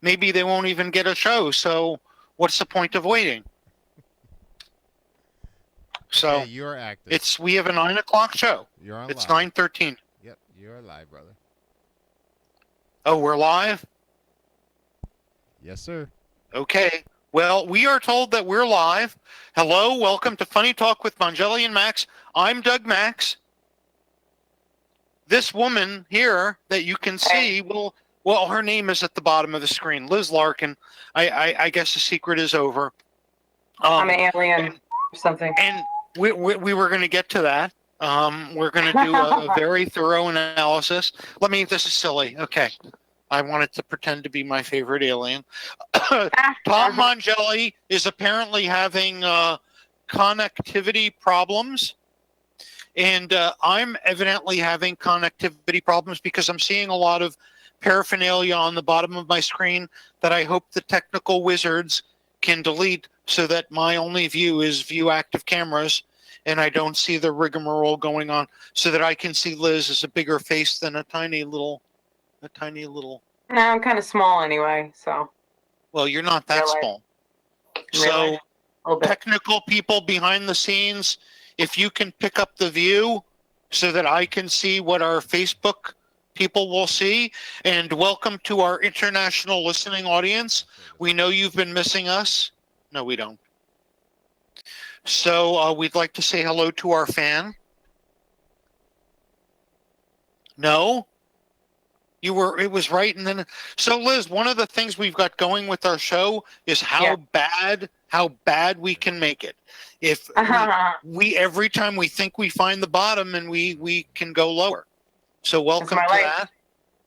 maybe they won't even get a show. So what's the point of waiting? So Hey, you're active. we have a 9 o'clock show. You're on It's live. 9:13. Yep, you're live, brother. Oh, we're live? Yes, sir. Okay. Well, we are told that we're live. Hello, welcome to Funny Talk with Mongeli and Max. I'm Doug Max. This woman here that you can see well, her name is at the bottom of the screen, Liz Larkin. I guess the secret is over. I'm an alien or something. And we were going to get to that. We're going to do a very thorough analysis. This is silly. Okay. I wanted to pretend to be my favorite alien. Tom Mongeli is apparently having connectivity problems. And I'm evidently having connectivity problems because I'm seeing a lot of paraphernalia on the bottom of my screen that I hope the technical wizards can delete so that my only view is view active cameras and I don't see the rigmarole going on, so that I can see Liz as a bigger face than a tiny little. No, I'm kind of small anyway, so. Well, you're not that small. Really? So technical people behind the scenes, if you can pick up the view so that I can see what our Facebook people will see. And welcome to our international listening audience. We know you've been missing us. No, we don't. So we'd like to say hello to our fan. No? It was right. And then, so Liz, one of the things we've got going with our show is how bad we can make it. If we every time we think we find the bottom and we can go lower. So welcome to that.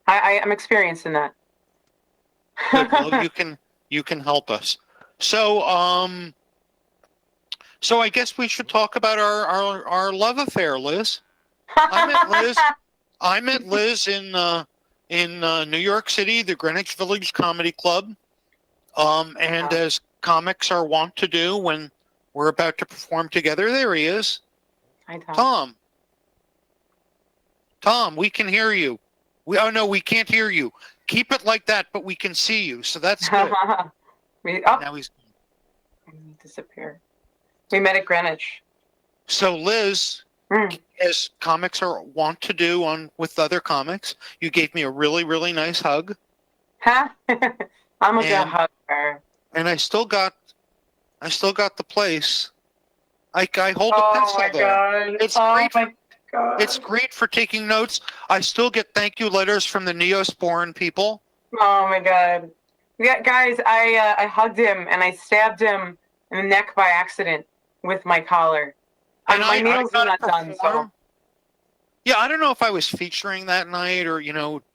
I'm experienced in that. Good. Well, you can help us. So I guess we should talk about our love affair, Liz. I met Liz in New York City, the Greenwich Village Comedy Club. And as comics are wont to do when we're about to perform together, there he is. Hi, Tom. Tom, we can hear you. No, we can't hear you. Keep it like that, but we can see you. So that's good. Now he's disappear. We met at Greenwich. So Liz, as comics are wont to do with other comics, you gave me a really, really nice hug. Huh? I'm a good hugger. And I still got the place. I hold a pencil there. God. It's great. It's great for taking notes. I still get thank you letters from the Neosporin people. Oh my God. Yeah, guys, I hugged him and I stabbed him in the neck by accident with my collar. And my nails are not done, so. Yeah, I don't know if I was featuring that night or,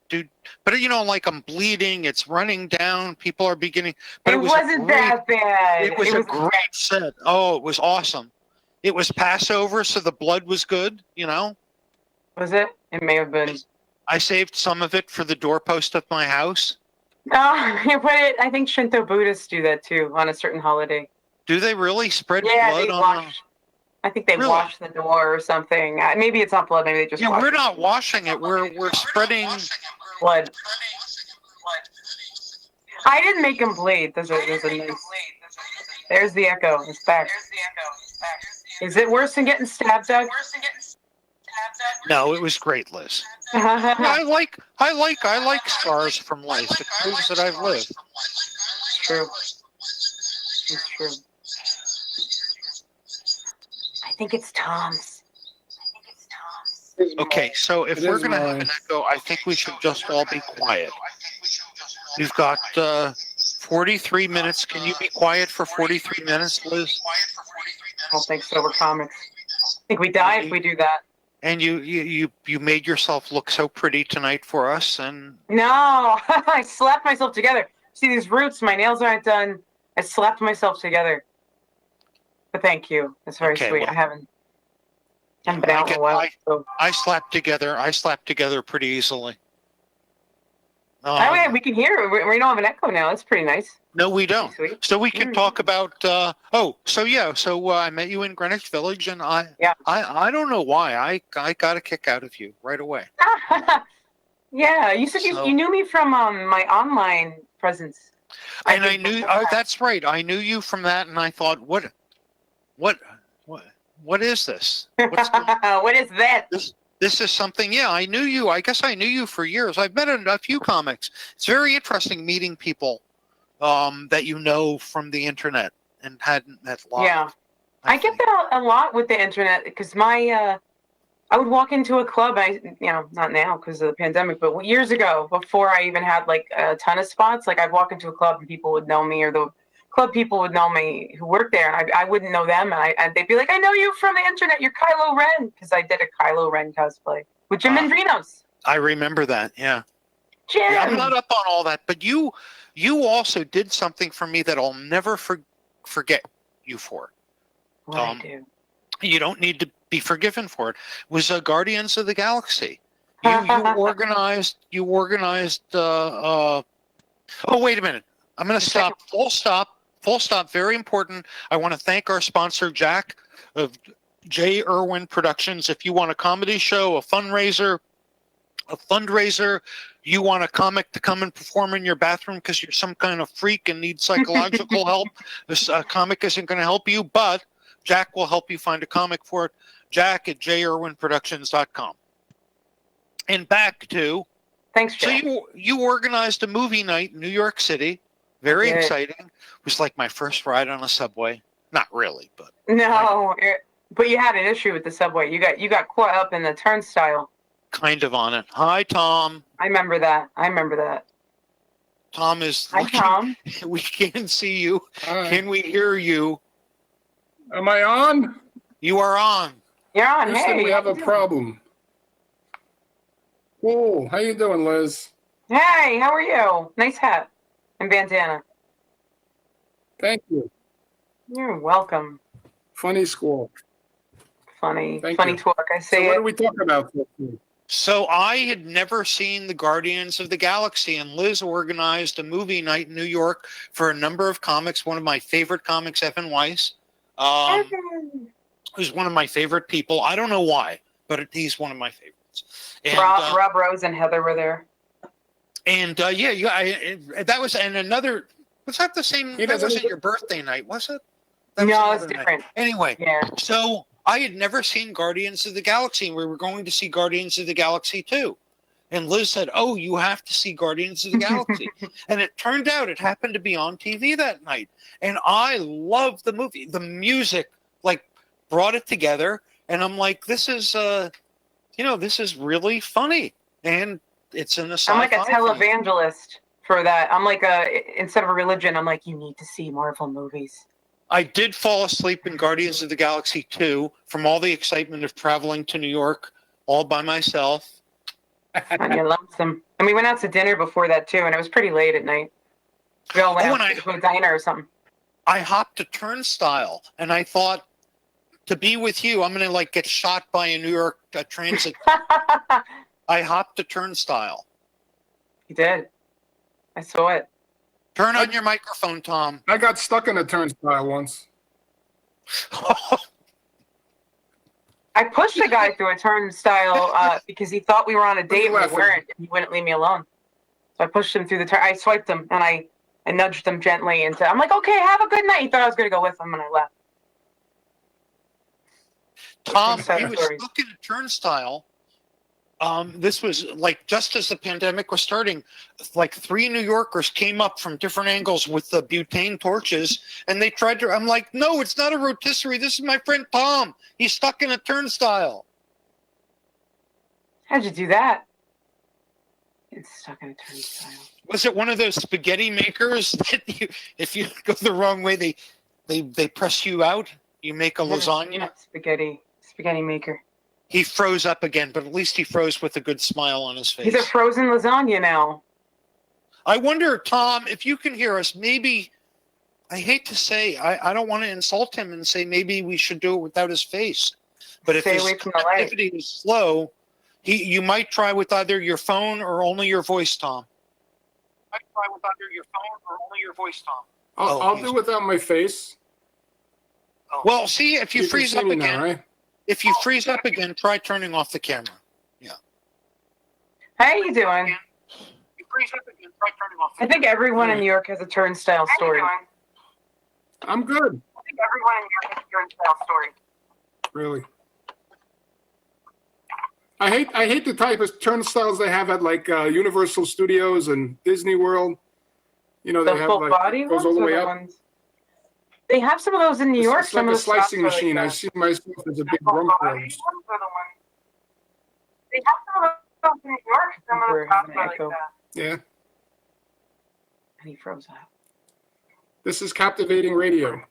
dude, but like I'm bleeding, it's running down, people are beginning. But it wasn't that bad. It was a great set. Oh, it was awesome. It was Passover, so the blood was good, Was it? It may have been. I saved some of it for the doorpost of my house. I think Shinto Buddhists do that too on a certain holiday. Do they really spread blood on them? I think they wash the door or something. Maybe it's not blood. Maybe they just wash we're not washing it. We're spreading blood. I didn't make him bleed. There's the echo. It's back. Is it worse than getting stabbed, Doug? No, it was great, Liz. I like scars from life. It proves that I've lived. It's true. It's true. I think it's Tom's. Okay, so if we're going to have an echo, I think we should just all be quiet. We've got 43 minutes. Can you be quiet for 43 minutes, Liz? I don't think so. We're comics. I think we die if we do that. And you made yourself look so pretty tonight for us, and no, I slapped myself together. See these roots? My nails aren't done. I slapped myself together. But thank you. That's very sweet. Well, I haven't been out in a while. I slapped together pretty easily. We can hear. We don't have an echo now. That's pretty nice. No, we don't. So we can talk about. So I met you in Greenwich Village, and I don't know why I got a kick out of you right away. Yeah, you said you knew me from my online presence. And I knew that's right. I knew you from that, and I thought, what is this? What's going on? What is that? This is something. Yeah, I knew you. I guess I knew you for years. I've met a few comics. It's very interesting meeting people that you know from the internet and hadn't met live. Yeah, I get that a lot with the internet because I would walk into a club. Not now because of the pandemic, but years ago, before I even had like a ton of spots, like I'd walk into a club and people would know me, or the club people would know me who worked there, and I wouldn't know them, and they'd be like, "I know you from the internet. You're Kylo Ren," because I did a Kylo Ren cosplay with Jim Andrinos. I remember that. Yeah. Jim. Yeah, I'm not up on all that, but you also did something for me that I'll never forget you for. What I do? You don't need to be forgiven for it. Was Guardians of the Galaxy. You organized. Oh, wait a minute. I'm going to stop. Full stop. Very important. I want to thank our sponsor, Jack of J. Irwin Productions. If you want a comedy show, a fundraiser, you want a comic to come and perform in your bathroom because you're some kind of freak and need psychological help, this comic isn't going to help you, but Jack will help you find a comic for it. Jack at jirwinproductions.com. And back to... Thanks, Jack. So you organized a movie night in New York City. Very exciting. It was like my first ride on a subway. Not really, but... No, but you had an issue with the subway. You got caught up in the turnstile. Kind of on it. Hi, Tom. I remember that. Tom is... Hi, Tom. We can't see you. Hi. Can we hear you? Am I on? You are on. You're on. Houston, Hey, we have a problem. Cool. How you doing, Liz? Hey, how are you? Nice hat and bandana. Thank you. You're welcome. Funny school. Funny Thank you. Talk. I say so what it. are we talking about this week? So I had never seen the Guardians of the Galaxy, and Liz organized a movie night in New York for a number of comics. One of my favorite comics, Evan Weiss, who's one of my favorite people. I don't know why, but he's one of my favorites. And, Rob Rose and Heather were there. And that was another. Was that the same? That wasn't your birthday night, was it? No, it's different. Night. Anyway, yeah. So I had never seen Guardians of the Galaxy, and we were going to see Guardians of the Galaxy 2. And Liz said, "Oh, you have to see Guardians of the Galaxy." And it turned out it happened to be on TV that night. And I loved the movie. The music, brought it together. And I'm like, this is really funny. And it's in a sci-fi I'm like a televangelist for that. I'm like instead of a religion, I'm like, you need to see Marvel movies. I did fall asleep in Guardians of the Galaxy 2 from all the excitement of traveling to New York all by myself. And you're lonesome. And we went out to dinner before that too, and it was pretty late at night. We all went out to a diner or something. I hopped a turnstile, and I thought, to be with you, I'm going to get shot by a New York transit. I hopped a turnstile. You did. I saw it. Turn on your microphone, Tom. I got stuck in a turnstile once. I pushed a guy through a turnstile because he thought we were on a date and we weren't, and he wouldn't leave me alone. So I pushed him through I swiped him, and I nudged him gently into. I'm like, okay, have a good night. He thought I was going to go with him, and I left. Tom, he was stuck in a turnstile. This was just as the pandemic was starting, 3 New Yorkers came up from different angles with the butane torches, and they tried to. I'm like, no, it's not a rotisserie. This is my friend Tom. He's stuck in a turnstile. How'd you do that? It's stuck in a turnstile. Was it one of those spaghetti makers that if you go the wrong way, they press you out? You make a lasagna? Not spaghetti maker. He froze up again, but at least he froze with a good smile on his face. He's a frozen lasagna now. I wonder, Tom, if you can hear us, maybe, I hate to say, I don't want to insult him and say maybe we should do it without his face. But if his connectivity is slow, you might try with either your phone or only your voice, Tom. I'll do without my face. Well, see, if you freeze up again, now, right? If you freeze up again, try turning off the camera. Yeah. How you doing? I think everyone in New York has a turnstile story. I'm good. I think everyone in New York has a turnstile story. Really. I hate the type of turnstiles they have at like Universal Studios and Disney World. You know, The they have full like body it goes ones all the or way the up. ones? They have some of those in New York. It's like some a of the shops slicing are like machine. that. I see myself as a big Full rump body roast. ones are the ones. They have some of those in New York. Some of the shops are like that. Yeah. And he froze up. This is captivating radio.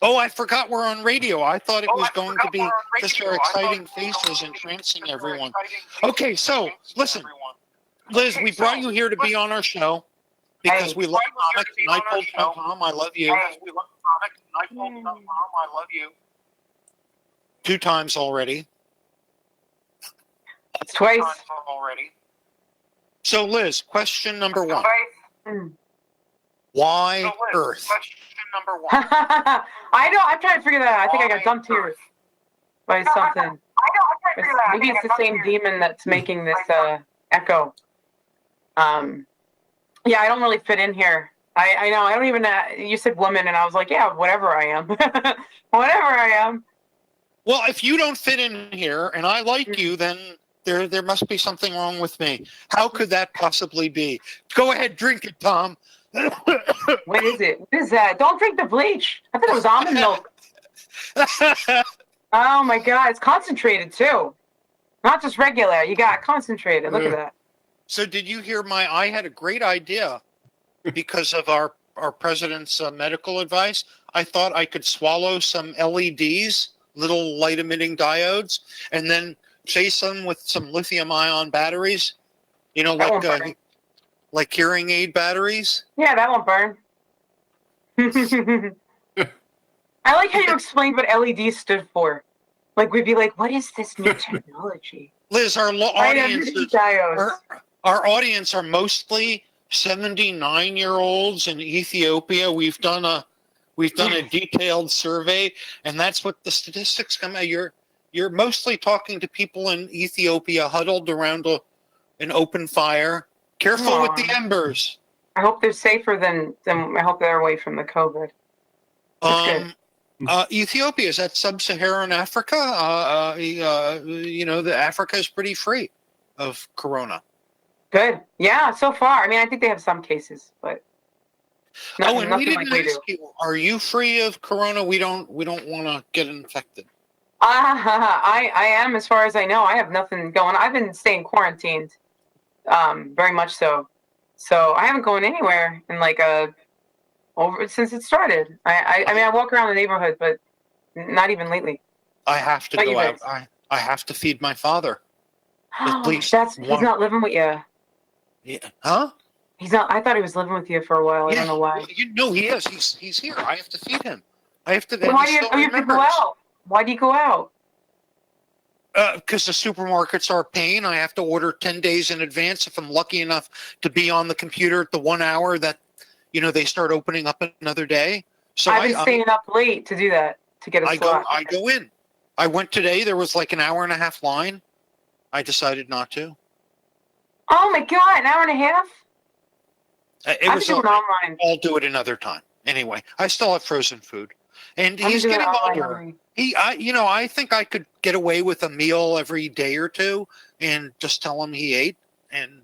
Oh, I forgot we're on radio. I thought it was going to be just our exciting faces entrancing everyone. Okay, so listen, Liz, we brought you here to be on our show because we love comics, and I told Tom I love you. Two times already. It's twice. So, Liz, question number one. Mm. Why Earth? I know. I'm trying to figure that out. I think I got dumped here by something. Maybe it's the same demon that's making this echo. Yeah, I don't really fit in here. I know. I don't even. You said woman, and I was like, yeah, whatever I am. Whatever I am. Well, if you don't fit in here, and I like you, then there must be something wrong with me. How could that possibly be? Go ahead, drink it, Tom. What is it? What is that? Don't drink the bleach. I thought it was almond milk. Oh my God, it's concentrated too. Not just regular. You got concentrated. Look at that. So did you hear I had a great idea because of our president's medical advice. I thought I could swallow some LEDs, little light emitting diodes, and then chase them with some lithium ion batteries, you know, like hearing aid batteries. Yeah, that won't burn. I like how you explained what LED stood for. Like, we'd be like, what is this new technology? Liz, our audience are mostly 79-year-olds in Ethiopia. We've done a detailed survey, and that's what the statistics come out. You're mostly talking to people in Ethiopia huddled around an open fire. Careful with the embers. I hope they're safer than I hope they're away from the COVID. Ethiopia, is that sub-Saharan Africa? You know, the Africa is pretty free of corona. Good. Yeah, so far. I mean, I think they have some cases, but and we didn't ask you, are you free of corona? We don't want to get infected. I am, as far as I know. I have nothing going. I've been staying quarantined, very much so. So I haven't gone anywhere in like since it started. I mean, I walk around the neighborhood, but not even lately. I have to go out. I have to feed my father. He's not living with you. Yeah. Huh? He's not. I thought he was living with you for a while. I don't know why. No, he is. He's here. I have to feed him. I have to. Why do you have to go out? Why do you go out? Because the supermarkets are a pain. I have to order 10 days in advance if I'm lucky enough to be on the computer at the 1 hour that, you know, they start opening up another day. So I've been staying up late to do that, to get a slot. I go in. I went today. There was like an hour and a half line. I decided not to. Oh my God, an hour and a half? Online. I'll do it another time. Anyway, I still have frozen food. And he's getting older. I think I could get away with a meal every day or two and just tell him he ate. And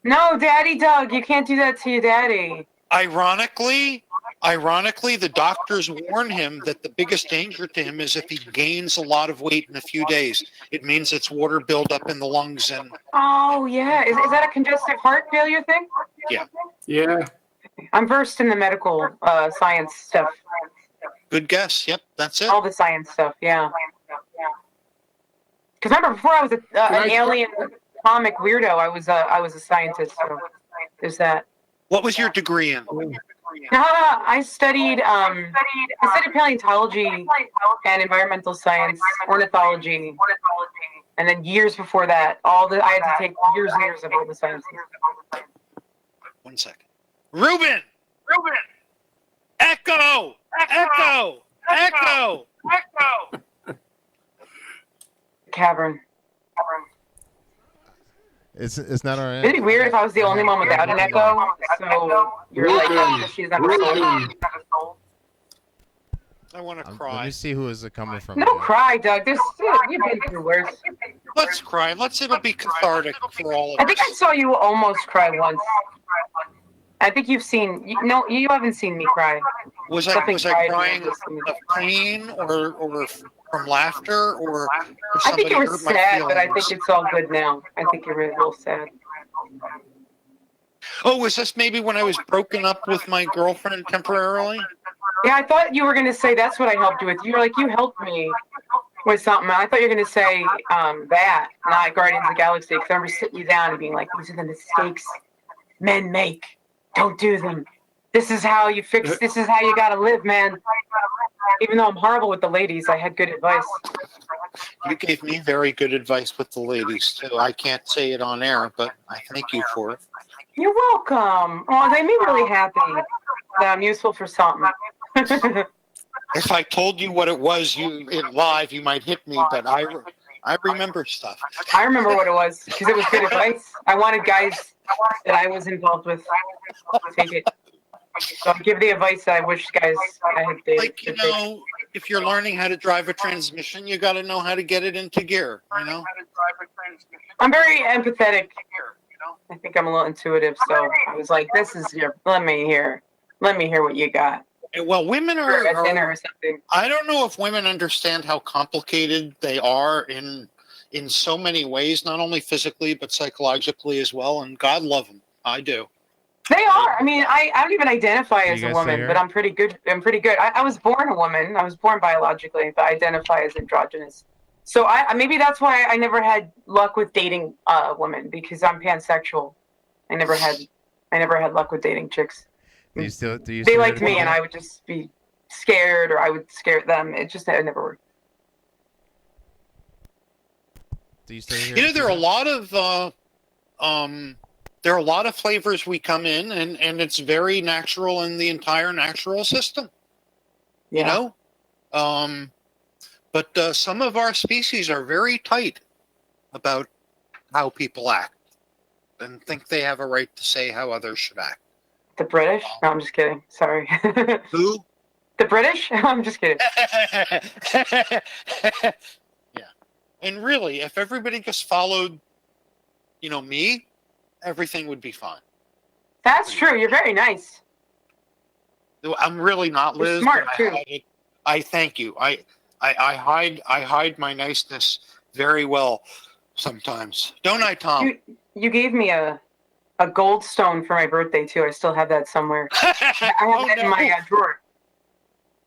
no, Daddy Doug, you can't do that to your daddy. Ironically, the doctors warn him that the biggest danger to him is if he gains a lot of weight in a few days. It means it's water buildup in the lungs and. Oh yeah, is that a congestive heart failure thing? Yeah. Yeah. I'm versed in the medical science stuff. Good guess. Yep, that's it. All the science stuff, yeah. Because remember, before I was an alien comic weirdo, I was a scientist. So there's that. What was your degree in? I studied paleontology and environmental science, ornithology, and then years before that, I had to take years and years of all the sciences. 1 second. Ruben! Echo! Cavern. It's not our. It'd be weird if I was the only one without an echo. So you're like, she's never sold. I want to cry. Let me see who is it coming from. No, cry, Doug. You've been through worse. Let's cry. It'll be cathartic for all of us. I think I saw you almost cry once. I think you've seen. You haven't seen me cry. Was I crying of pain or from laughter or? I think you were sad, but I think it's all good now. I think you're really real sad. Oh, was this maybe when I was broken up with my girlfriend temporarily? Yeah, I thought you were going to say that's what I helped you with. You were like, you helped me with something. I thought you were going to say that, not Guardians of the Galaxy, because I remember sitting you down and being like, these are the mistakes men make. Don't do them. This is how you fix. This is how you got to live, man. Even though I'm horrible with the ladies, I had good advice. You gave me very good advice with the ladies, too. I can't say it on air, but I thank you for it. You're welcome. Oh, they made me really happy that I'm useful for something. If I told you what it was in live, you might hit me, but I remember stuff. I remember what it was because it was good advice. I wanted guys that I was involved with to take it. So I give the advice that I wish guys I had dated. Like, if you're learning how to drive a transmission, you got to know how to get it into gear, I'm very empathetic. I think I'm a little intuitive, so I was like, let me hear what you got. Well, women are at dinner or something. I don't know if women understand how complicated they are in so many ways, not only physically but psychologically as well. And God love them, I do. They are. I mean, I don't even identify as a woman, but I'm pretty good. I was born a woman. I was born biologically, but I identify as androgynous. So maybe that's why I never had luck with dating a woman, because I'm pansexual. I never had luck with dating chicks. They liked me, and I would just be scared, or I would scare them. It never worked. There are a lot of flavors we come in, and it's very natural in the entire natural system. Yeah. But some of our species are very tight about how people act and think they have a right to say how others should act. The British? No, I'm just kidding. Sorry. Who? The British? I'm just kidding. Yeah. And really, if everybody just followed, me, everything would be fine. That's true. You're very nice. I'm really not, Liz. You're smart, too. I thank you. I hide my niceness very well sometimes. Don't I, Tom? You gave me a gold stone for my birthday, too. I still have that somewhere. I have that in my drawer.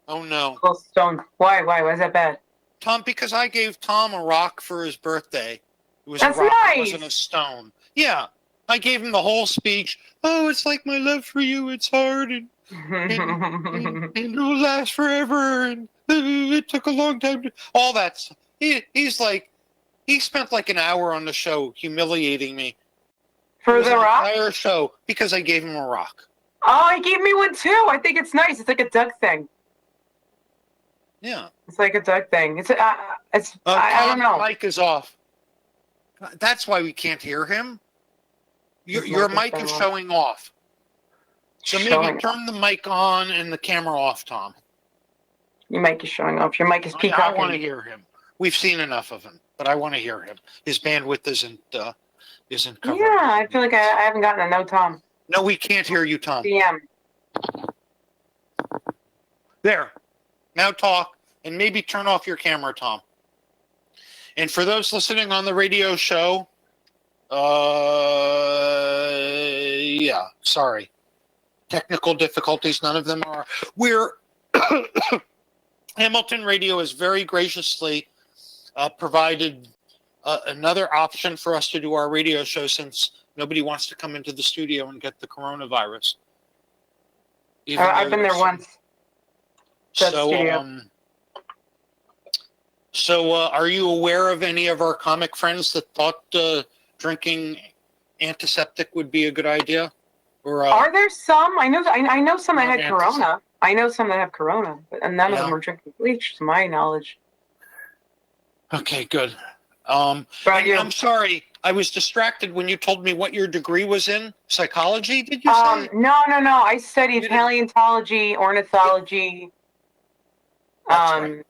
Oh, no. Gold stone. Why? Why is that bad? Tom, because I gave Tom a rock for his birthday. It was That's a rock. nice. It wasn't a stone. Yeah. I gave him the whole speech. Oh, it's like my love for you. It's hard and it will last forever. And it took a long time to... All that stuff. He spent like an hour on the show humiliating me. For the rock? Entire show because I gave him a rock. Oh, he gave me one too. I think it's nice. It's like a Doug thing. Yeah. It's like a Doug thing. I don't know. Mic is off. That's why we can't hear him. Your mic is showing off. So maybe turn the mic on and the camera off, Tom. Your mic is showing off. Your mic is peacocking. I want to hear him. We've seen enough of him, but I want to hear him. His bandwidth isn't covered. Yeah, I feel like I haven't gotten a no, Tom. No, we can't hear you, Tom. DM. There. Now talk, and maybe turn off your camera, Tom. And for those listening on the radio show, yeah, sorry. Technical difficulties, none of them are. Hamilton Radio has very graciously provided another option for us to do our radio show since nobody wants to come into the studio and get the coronavirus. I've been there once. So, are you aware of any of our comic friends that thought drinking antiseptic would be a good idea? Or are there some? I know some that had corona. I know some that have corona, but none of them were drinking bleach, to my knowledge. Okay, good. About you? I'm sorry, I was distracted when you told me what your degree was in. Psychology, did you say? No. I studied You didn't- paleontology, ornithology, That's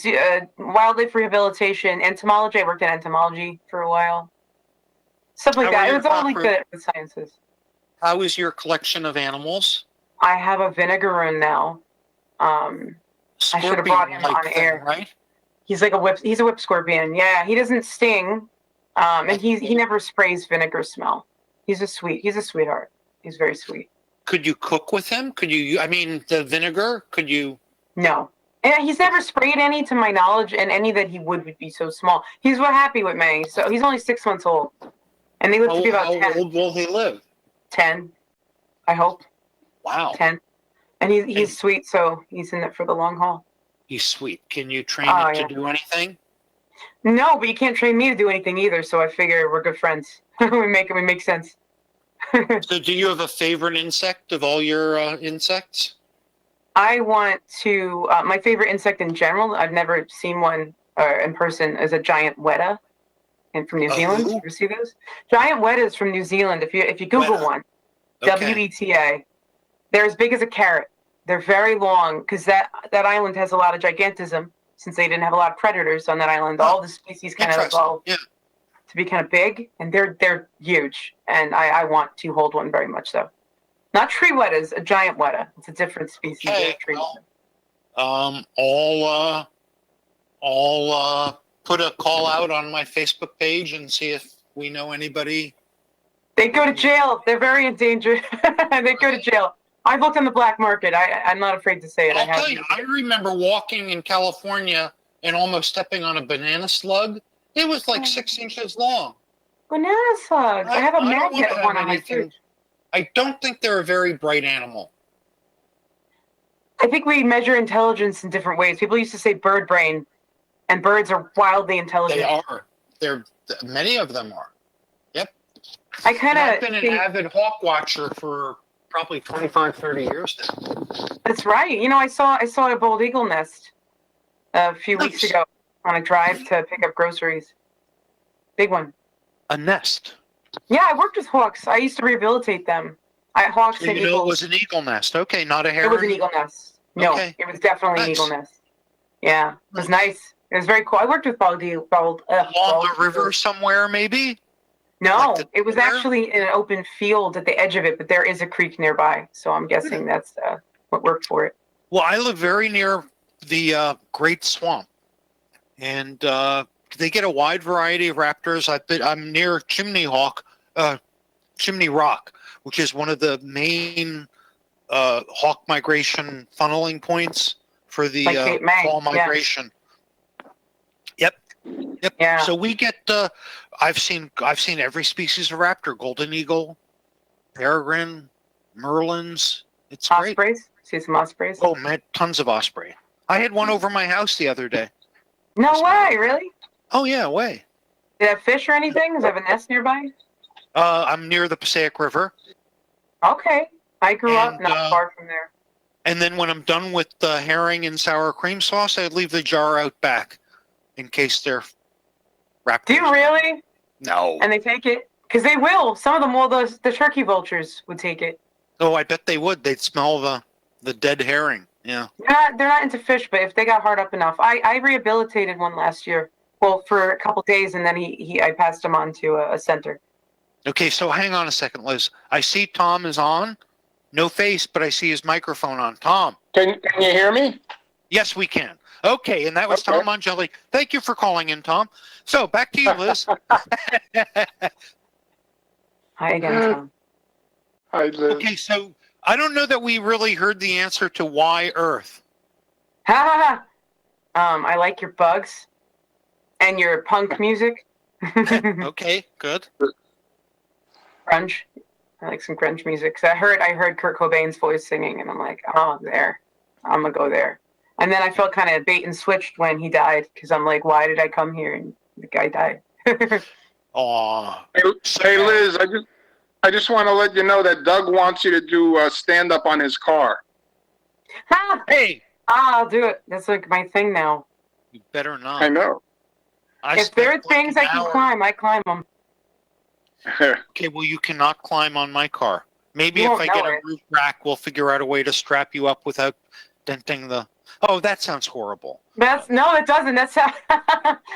right. wildlife rehabilitation, entomology. I worked in entomology for a while. Stuff like How that. are It your was all like cockroach- the sciences. How is your collection of animals? I have a vinegaroon now. I should have brought him Scorpion-like on thing, air. right? He's like a whip. He's a whip scorpion. Yeah, he doesn't sting, and he never sprays vinegar smell. He's a sweetheart. He's very sweet. Could you cook with him? Could you? I mean, the vinegar. Could you? No, and he's never sprayed any to my knowledge, and any that he would be so small. He's real happy with me. So he's only 6 months old, and they live to be about How 10. old will he live? 10, I hope. Wow, 10, and he's sweet, so he's in it for the long haul. he's sweet. Can you train Oh, it to yeah. do anything? No, but you can't train me to do anything either. So I figure we're good friends. we make sense. So, do you have a favorite insect of all your insects? I want to. My favorite insect in general. I've never seen one in person. Is a giant weta, and from New Zealand. who? You ever see those? Giant wetas from New Zealand. If you Google Weta. one, Okay. WETA, they're as big as a carrot. They're very long because that island has a lot of gigantism. Since they didn't have a lot of predators on that island, all the species kind of Interesting. evolved Yeah. to be kind of big, and they're huge. And I want to hold one very much so. Not tree wetas, a giant weta. It's a different species Okay, of tree. well, I'll put a call out on my Facebook page and see if we know anybody. They go to jail. They're very endangered. They go to jail. I've looked on the black market. I'm not afraid to say it. I'll tell you, I remember walking in California and almost stepping on a banana slug. It was like 6 inches long. Banana slugs. I have a don't magnet wanna of have one on my anything- fridge. I don't think they're a very bright animal. I think we measure intelligence in different ways. People used to say bird brain, and birds are wildly intelligent. They are. Many of them are. Yep. I kind I've of been an think avid hawk watcher for probably 25, 30 years now. that's right. You know, I saw a bald eagle nest a few weeks Nice. ago on a drive to pick up groceries. Big one. A nest. Yeah, I worked with hawks. I used to rehabilitate them. Hawks So and you know it eagles. was an eagle nest. Okay, not a It heron. was an eagle nest. No, Okay. it was definitely an Nice. eagle nest. Yeah, it was nice. It was very cool. I worked with bald Along a river somewhere, maybe? No, like the- it was there? actually in an open field at the edge of it, but there is a creek nearby, so I'm guessing that's what worked for it. Well, I live very near the Great Swamp, and they get a wide variety of raptors. I'm near Chimney Rock, which is one of the main hawk migration funneling points for the Like Cape May, fall yeah. migration. Yep. Yeah. So we get. I've seen every species of raptor: golden eagle, peregrine, merlins. It's great. Ospreys? See some ospreys? Oh man, tons of osprey. I had one over my house the other day. No way, really? Oh yeah, way. Did it have fish or anything? Does it have a nest nearby? I'm near the Passaic River, Okay. I grew up And, not far from there. and then when I'm done with the herring and sour cream sauce, I leave the jar out back in case they're raptors. Do you really? No. And they take it? Because they will. Some of them will. The turkey vultures would take it. Oh, I bet they would. They'd smell the dead herring. Yeah. They're not into fish, but if they got hard up enough. I rehabilitated one last year. Well, for a couple days, and then I passed him on to a center. Okay, so hang on a second, Liz. I see Tom is on. No face, but I see his microphone on. Tom. Can you hear me? Yes, we can. Okay, and that was Okay. Tom Angeli. Thank you for calling in, Tom. So back to you, Liz. Hi again, Tom. Hi, Liz. Okay, so I don't know that we really heard the answer to why Earth. Ha ha ha. I like your bugs and your punk music. Okay, good. Grunge. I like some grunge music. So I heard Kurt Cobain's voice singing, and I'm like, oh, there. I'm gonna go there. And then I felt kind of bait and switched when he died, because I'm like, why did I come here? And the guy died. Aw. Hey, Liz. I just want to let you know that Doug wants you to do stand up on his car. Ha! Hey, I'll do it. That's like my thing now. you better not. I know. If there are things I can climb, I climb them. Okay, well, you cannot climb on my car. Maybe You if won't I know get a it. roof rack, we'll figure out a way to strap you up without denting the. Oh, that sounds horrible. No, it doesn't. That's how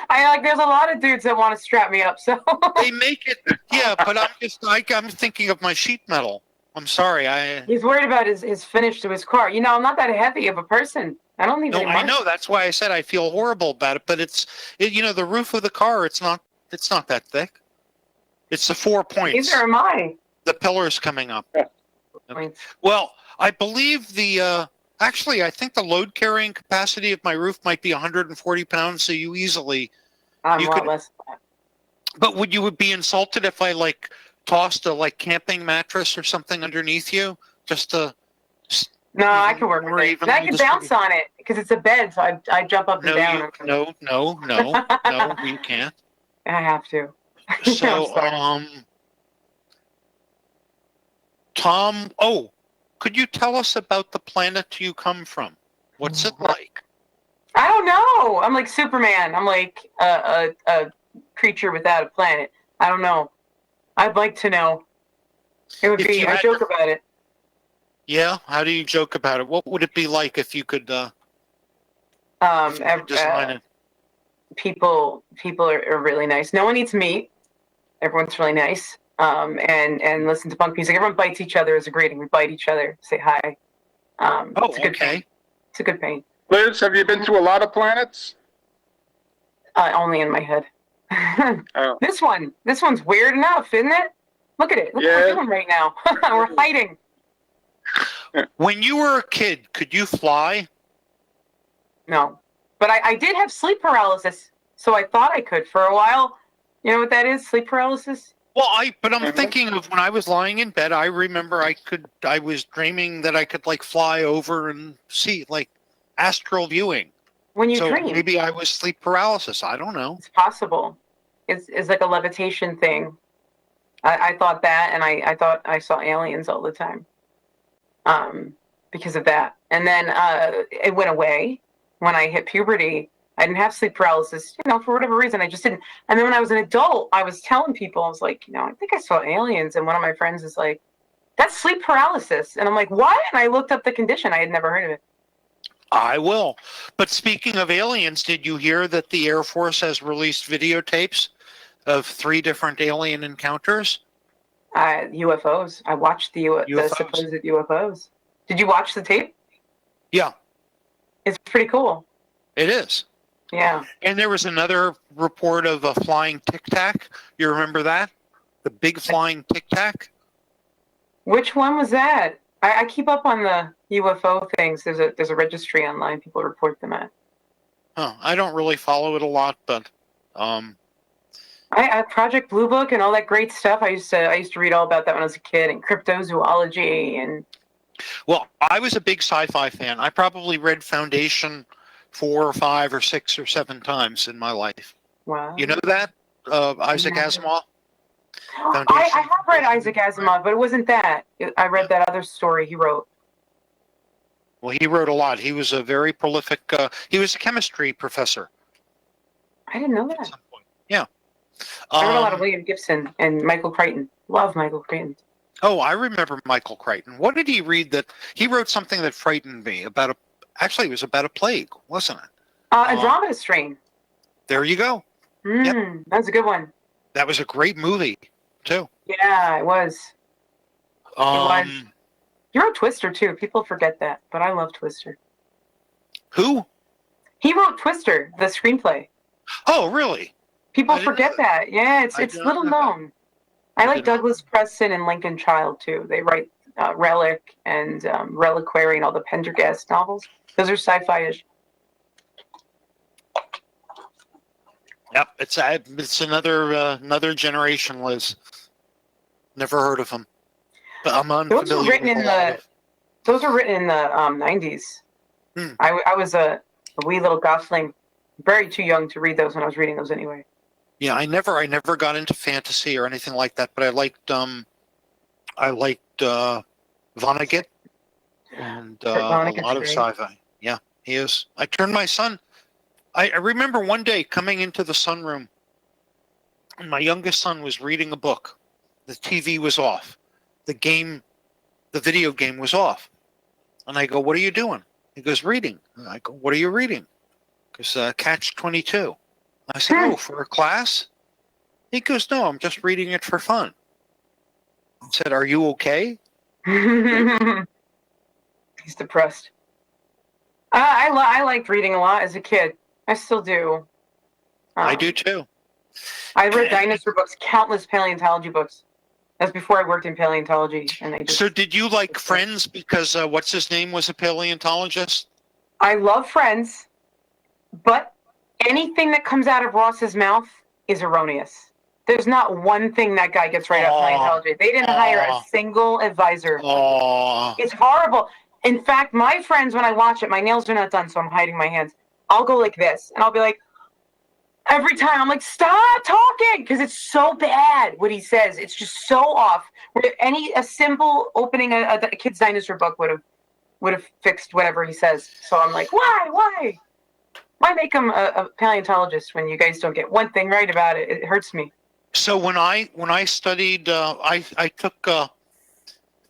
there's a lot of dudes that want to strap me up, so They make it, yeah, but I'm thinking of my sheet metal. I'm sorry, he's worried about his finish to his car. I'm not that heavy of a person. I don't need no, any I marks. know that's why I said I feel horrible about it. But the roof of the car, it's not that thick. It's the 4 points. Neither am I. The pillars coming up. Points. Well, I believe actually, I think the load carrying capacity of my roof might be 140 pounds. So you easily. I'm You a lot could- less. But would you be insulted if I tossed a camping mattress or something underneath you just to? No, I can work More with it. evenly And I can bounce on it because it's a bed, so I jump up and down. No, you can't. I have to. So, I'm sorry. Tom, could you tell us about the planet you come from? What's it like? I don't know. I'm like Superman. I'm like a creature without a planet. I don't know. I'd like to know. It would If be. you I had joke to- about it. Yeah, how do you joke about it? What would it be like if you could design it? People are really nice. No one eats meat. Everyone's really nice. And listen to punk music. Everyone bites each other as a greeting. We bite each other, say hi. It's a good pain. It's a good pain. Liz, have you been to a lot of planets? Only in my head. Oh. This one's weird enough, isn't it? Look at it. Look what we're doing right now. We're hiding. When you were a kid, could you fly? No, but I did have sleep paralysis, so I thought I could for a while. You know what that is? Sleep paralysis. Well, I'm thinking of when I was lying in bed. I remember I was dreaming that I could fly over and see astral viewing. When you So dream, maybe I was sleep paralysis. I don't know. it's possible. It's like a levitation thing. I thought that, and I thought I saw aliens all the time. Because of that, and then it went away when I hit puberty. I didn't have sleep paralysis, for whatever reason. I just didn't. And then when I was an adult, I was telling people, I was like, I think I saw aliens. And one of my friends is like, that's sleep paralysis. And I'm like, what? And I looked up the condition. I had never heard of it. I will. But speaking of aliens, did you hear that the Air Force has released videotapes of 3 different alien encounters? UFOs. I watched the supposed UFOs. Did you watch the tape? Yeah. It's pretty cool. It is. Yeah. And there was another report of a flying Tic Tac. You remember that? The big flying Tic Tac? Which one was that? I keep up on the UFO things. There's a registry online people report them at. Huh. I don't really follow it a lot, but I Project Blue Book and all that great stuff. I used to read all about that when I was a kid, and cryptozoology and. Well, I was a big sci-fi fan. I probably read Foundation 4 or 5 or 6 or 7 times in my life. Wow. You know that? Isaac Asimov? I have read Isaac Asimov, but it wasn't that. I read that other story he wrote. Well, he wrote a lot. He was a very prolific, he was a chemistry professor. I didn't know At that. some point. Yeah. I read a lot of William Gibson and Michael Crichton. Love Michael Crichton. Oh, I remember Michael Crichton. What did he read that he wrote something that frightened me about actually it was about a plague, wasn't it? Andromeda Strain. There you go. That was a good one. That was a great movie too. Yeah, it was. Was. He wrote Twister too. People forget that, but I love Twister. Who? He wrote Twister, the screenplay. Oh, really? People forget that. Yeah, it's little known. I like Douglas Preston and Lincoln Child too. They write Relic and Reliquary and all the Pendergast novels. Those are sci-fi-ish. Yep, it's another generation, Liz. Never heard of them, but I'm unfamiliar. Those were written in the 90s. I was a wee little gosling, very too young to read those when I was reading those anyway. Yeah, I never got into fantasy or anything like that, but I liked Vonnegut and a lot of sci-fi. Yeah, he is. I turned my son I remember one day coming into the sunroom, and my youngest son was reading a book. The TV was off. The video game was off. And I go, "What are you doing?" He goes, "Reading." And I go, "What are you reading?" Because Catch 22. I said, "Oh, for a class?" He goes, "No, I'm just reading it for fun." I said, "Are you okay?" He's depressed. I liked reading a lot as a kid. I still do. I do too. I read dinosaur books, countless paleontology books. That's before I worked in paleontology, and So did you like Friends because what's his name was a paleontologist? I love Friends, but anything that comes out of Ross's mouth is erroneous. There's not one thing that guy gets right about paleontology. They didn't hire a single advisor. It's horrible. In fact, my friends, when I watch it, my nails are not done, so I'm hiding my hands. I'll go like this, and I'll be like, every time, I'm like, stop talking, because it's so bad what he says. It's just so off. Where a simple opening a kid's dinosaur book would have fixed whatever he says. So I'm like, why make him a paleontologist when you guys don't get one thing right about it? It hurts me. So when I studied, I took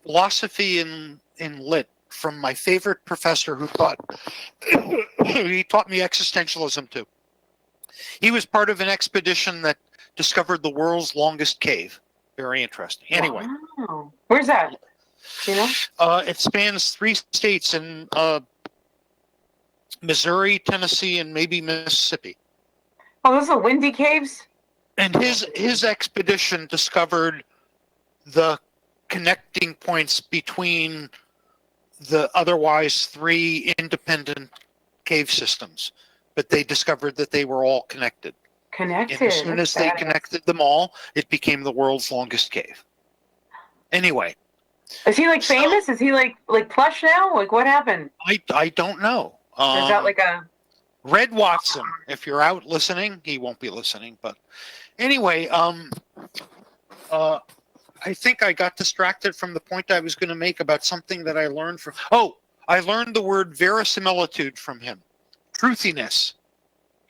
philosophy in lit from my favorite professor who he taught me existentialism too. He was part of an expedition that discovered the world's longest cave. Very interesting. Anyway. Wow. Where's that? Do you know? It spans 3 states in Missouri, Tennessee, and maybe Mississippi. Oh, those are windy caves? And his expedition discovered the connecting points between the otherwise 3 independent cave systems. But they discovered that they were all connected. Connected. And as soon as they connected them all, it became the world's longest cave. Anyway. Is he like famous? Is he like plush now? Like what happened? I don't know. Or is that like a Red Watson? If you're out listening, he won't be listening. But anyway, I think I got distracted from the point I was going to make about something that I learned from. Oh, I learned the word verisimilitude from him. Truthiness.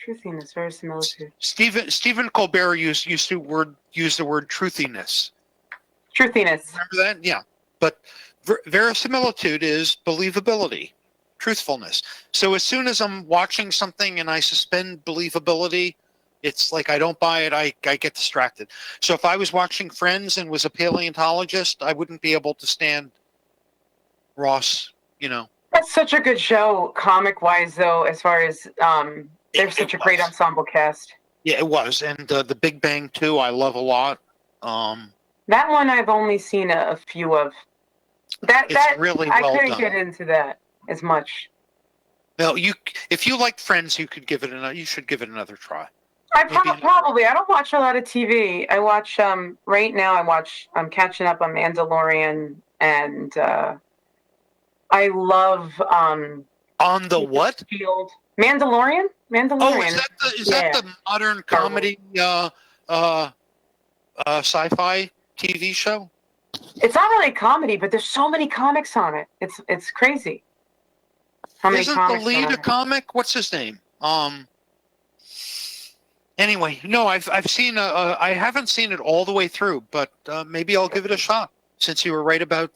Truthiness, verisimilitude. Stephen Colbert used the word truthiness. Truthiness. Remember that? Yeah. But verisimilitude is believability, truthfulness. So as soon as I'm watching something and I suspend believability, it's like I don't buy it, I get distracted. So if I was watching Friends and was a paleontologist, I wouldn't be able to stand Ross, That's such a good show, comic-wise, though, as far as they're such a great ensemble cast. Yeah, it was. And the Big Bang, too, I love a lot. That one I've only seen a few of. It's really well done. I couldn't get into that as much. No, if you like Friends, you should give it another try. Probably. I don't watch a lot of TV. I watch, right now I'm catching up on Mandalorian, and I love on the what? Field. Mandalorian. Oh, is that the modern comedy sci-fi TV show? It's not really a comedy, but there's so many comics on it. It's crazy. How many Isn't comics the lead a comic? What's his name? Anyway, no, I've seen I haven't seen it all the way through, but maybe I'll give it a shot since you were right about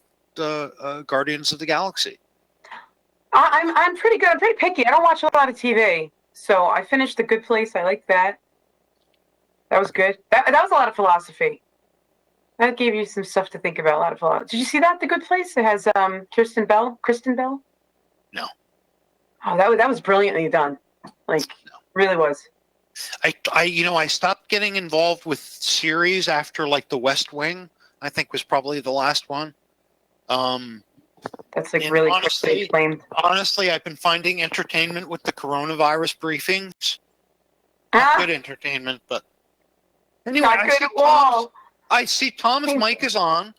Guardians of the Galaxy. I'm pretty good. I'm pretty picky. I don't watch a lot of TV, so I finished The Good Place. I liked that. That was good. That was a lot of philosophy. That gave you some stuff to think about. A lot of philosophy. Did you see that? The Good Place. It has Kristen Bell. No. Oh, that was brilliantly done. Really was. I stopped getting involved with series after The West Wing. I think was probably the last one. That's really quickly explained. Honestly, I've been finding entertainment with the coronavirus briefings. Good entertainment, but anyway, I see Tom's mic is on.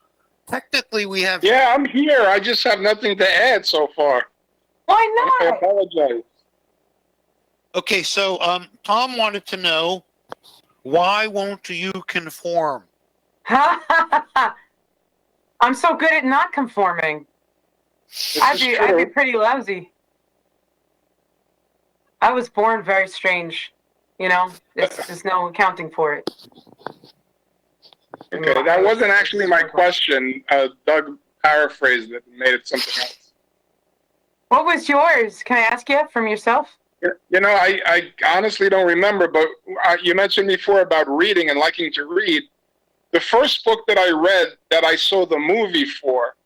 Technically, we have. Yeah, I'm here. I just have nothing to add so far. Why not? I apologize. Okay, so Tom wanted to know, why won't you conform? I'm so good at not conforming. I'd be pretty lousy. I was born very strange. You know, there's no accounting for it. Okay, that wasn't actually my question. Doug paraphrased it and made it something else. What was yours? Can I ask you from yourself? You know, I honestly don't remember, but you mentioned before about reading and liking to read. The first book that I read that I saw the movie for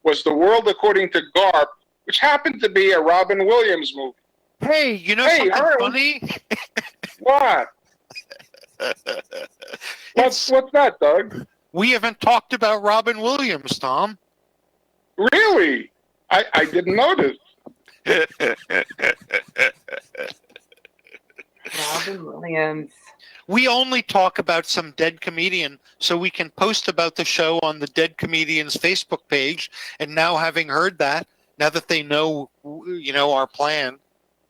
was The World According to Garp, which happened to be a Robin Williams movie. Hey, you know something funny? What? What's that, Doug? We haven't talked about Robin Williams, Tom. Really? I didn't notice. Robin Williams. We only talk about some dead comedian so we can post about the show on the Dead Comedians Facebook page. And now, having heard that, now that they know, our plan,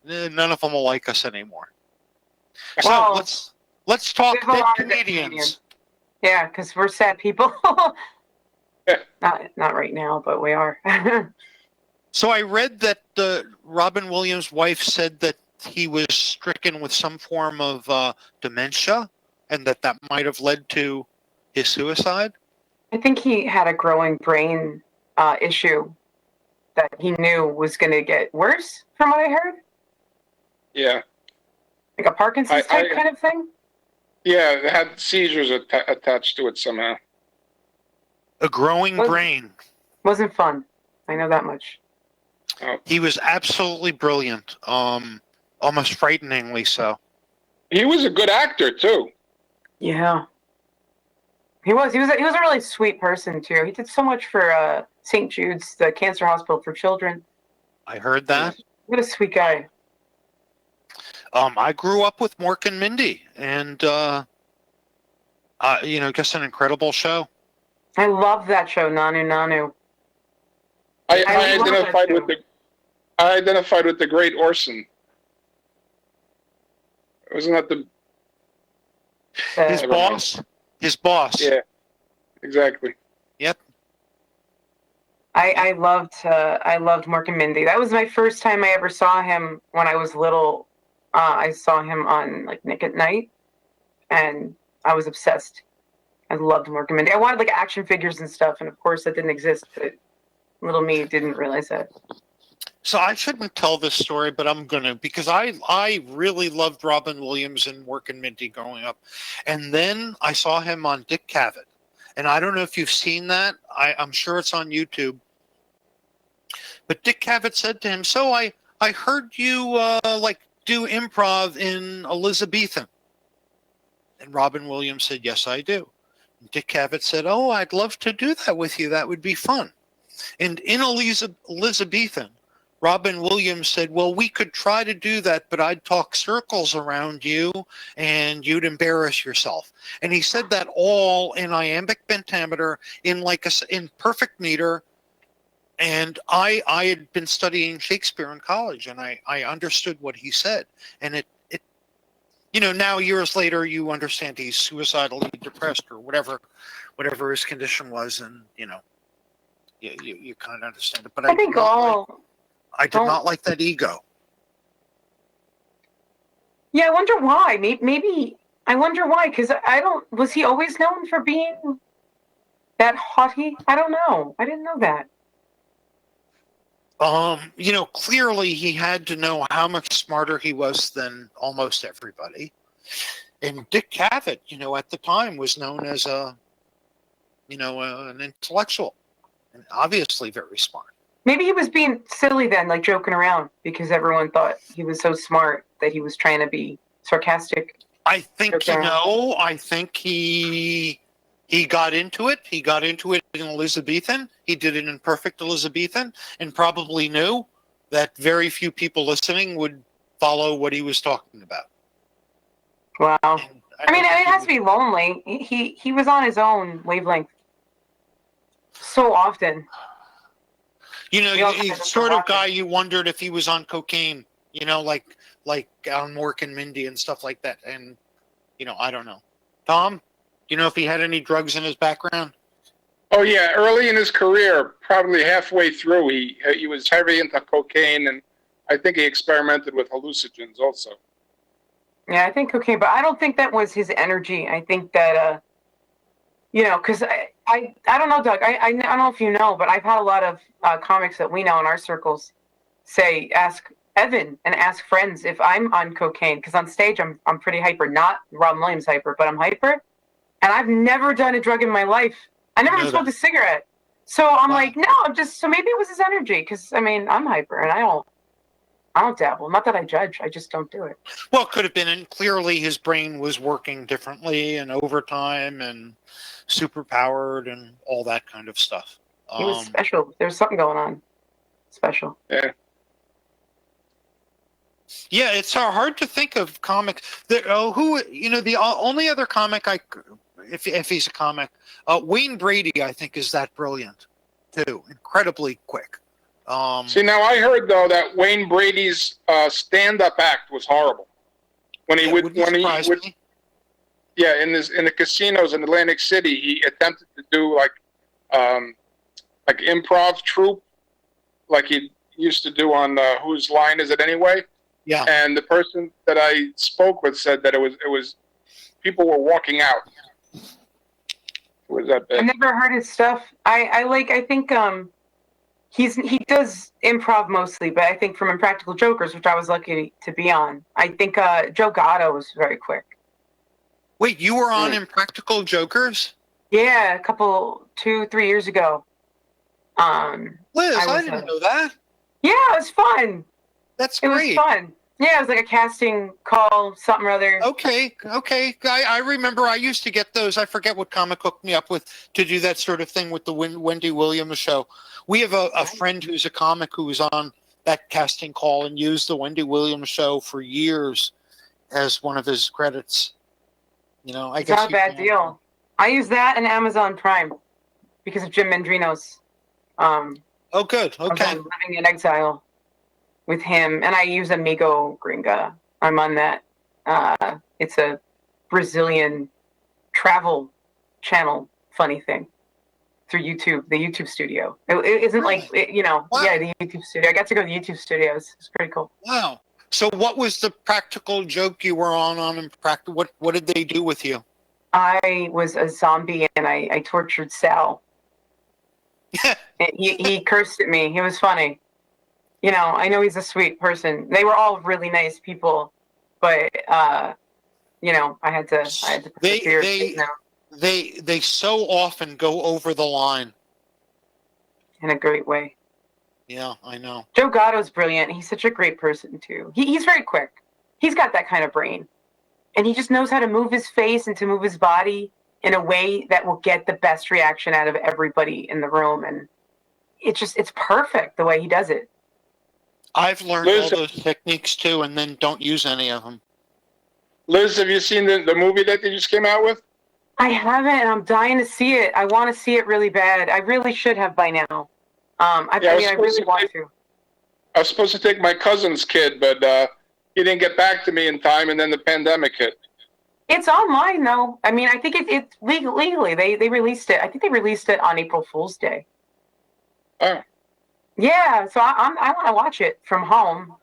none of them will like us anymore. Well, so let's talk dead comedians. Yeah, because we're sad people. Not right now, but we are. So I read that Robin Williams' wife said that he was stricken with some form of dementia, and that might have led to his suicide. I think he had a growing brain issue that he knew was going to get worse, from what I heard. Yeah. Like a Parkinson's type kind of thing? Yeah, it had seizures attached to it somehow. A growing brain. Wasn't fun. I know that much. Oh. He was absolutely brilliant. Almost frighteningly so. He was a good actor too. Yeah. He was a really sweet person too. He did so much for St. Jude's, the cancer hospital for children. I heard that. What a sweet guy. I grew up with Mork and Mindy, and just an incredible show. I love that show, Nanu Nanu. I identified with the great Orson. Wasn't that the his boss? His boss. Yeah, exactly. Yep. I loved Mork and Mindy. That was my first time I ever saw him when I was little. I saw him on like Nick at Night, and I was obsessed. I loved Mork and Mindy. I wanted like action figures and stuff, and of course that didn't exist. But little me didn't realize that. So I shouldn't tell this story, but I'm gonna, because I really loved Robin Williams and Mork and Mindy growing up, and then I saw him on Dick Cavett, and I don't know if you've seen that. I'm sure it's on YouTube. But Dick Cavett said to him, "So I heard you do improv in Elizabethan," and Robin Williams said, "Yes, I do." And Dick Cavett said, "Oh, I'd love to do that with you. That would be fun." And in Elizabethan, Robin Williams said, "Well, we could try to do that, but I'd talk circles around you and you'd embarrass yourself." And he said that all in iambic pentameter, in perfect meter. And I had been studying Shakespeare in college, and I understood what he said. And it now years later, you understand he's suicidally depressed or whatever his condition was, and you kind of understand it. But I think I did not like that ego. Yeah, I wonder why. Maybe I wonder why, because was he always known for being that haughty? I don't know. I didn't know that. Clearly he had to know how much smarter he was than almost everybody. And Dick Cavett, at the time was known as an intellectual and obviously very smart. Maybe he was being silly then, like joking around, because everyone thought he was so smart that he was trying to be sarcastic. I think, I think he got into it. He got into it in Elizabethan. He did it in perfect Elizabethan, and probably knew that very few people listening would follow what he was talking about. Wow. I mean, it has to be lonely. He was on his own wavelength so often. He's sort of guy you wondered if he was on cocaine, like on Mork and Mindy and stuff like that. And, I don't know. Tom, do you know if he had any drugs in his background? Oh, yeah. Early in his career, probably halfway through, he was heavy into cocaine and I think he experimented with hallucinogens also. Yeah, I think cocaine, but I don't think that was his energy. I think that, because I don't know, Doug. I don't know if you know, but I've had a lot of comics that we know in our circles say, ask Evan and ask friends if I'm on cocaine, because on stage I'm pretty hyper, not Robin Williams hyper, but I'm hyper, and I've never done a drug in my life. I never even smoked a cigarette. So I'm like, no, so maybe it was his energy, because I mean, I'm hyper and I don't dabble. Not that I judge, I just don't do it. Well, it could have been, and clearly his brain was working differently and overtime and superpowered and all that kind of stuff. He was special. There's something going on. Special. Yeah. Yeah, it's hard to think of comics. The only other comic if he's a comic, Wayne Brady, I think, is that brilliant too. Incredibly quick. See, now I heard though that Wayne Brady's stand-up act was horrible. In the casinos in Atlantic City, he attempted to do like improv troupe, like he used to do on Whose Line Is It Anyway? Yeah. And the person that I spoke with said that it was people were walking out. Was that bad? I never heard his stuff. I think he does improv mostly, but I think from Impractical Jokers, which I was lucky to be on, I think Joe Gatto was very quick. Wait, you were on Impractical Jokers? Yeah, 2-3 years ago. Liz, I didn't know that. Yeah, it was fun. That's great. It was fun. Yeah, it was like a casting call, something or other. Okay. I remember I used to get those. I forget what comic hooked me up with to do that sort of thing with the Wendy Williams show. We have a friend who's a comic who was on that casting call and used the Wendy Williams show for years as one of his credits. I guess not a bad deal. I use that and Amazon Prime because of Jim Mendrino's. Oh, good. Okay. I'm living in exile with him, and I use Amigo Gringa. I'm on that. It's a Brazilian travel channel, funny thing, through YouTube, the YouTube studio. It isn't really? Wow. Yeah, the YouTube studio. I got to go to the YouTube studios. It's pretty cool. Wow. So what was the practical joke you were on Impractical? What did they do with you? I was a zombie, and I tortured Sal. he cursed at me. It was funny. I know he's a sweet person. They were all really nice people, but I had to persevere. They so often go over the line in a great way. Yeah, I know. Joe Gatto's brilliant. He's such a great person too. He's very quick. He's got that kind of brain, and he just knows how to move his face and to move his body in a way that will get the best reaction out of everybody in the room, and it's perfect the way he does it. I've learned all those techniques too, and then don't use any of them. Liz, have you seen the movie that they just came out with? I haven't, and I'm dying to see it. I want to see it really bad. I really should have by now. I really want to. I was supposed to take my cousin's kid, but he didn't get back to me in time, and then the pandemic hit. It's online, though. I mean, I think it's legally. They released it. I think they released it on April Fool's Day. Oh. Yeah, so I want to watch it from home.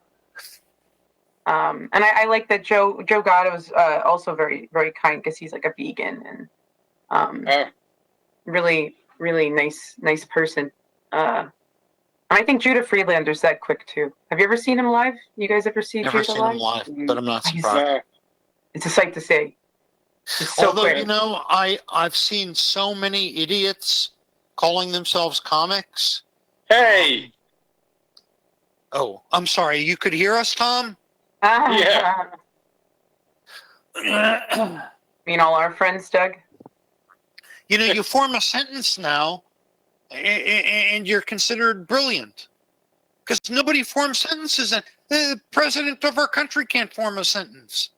And I like that Joe Gatto's also very, very kind because he's like a vegan and really, really nice person. And I think Judah Friedlander's that quick too. Have you ever seen him live? You guys ever see Never Judah seen him live, but I'm not surprised. It's a sight to see. It's so Although, quick. I've seen so many idiots calling themselves comics. Hey! Oh, I'm sorry. You could hear us, Tom? Yeah. You mean all our friends, Doug? You form a sentence now, and you're considered brilliant. Because nobody forms sentences. And the president of our country can't form a sentence.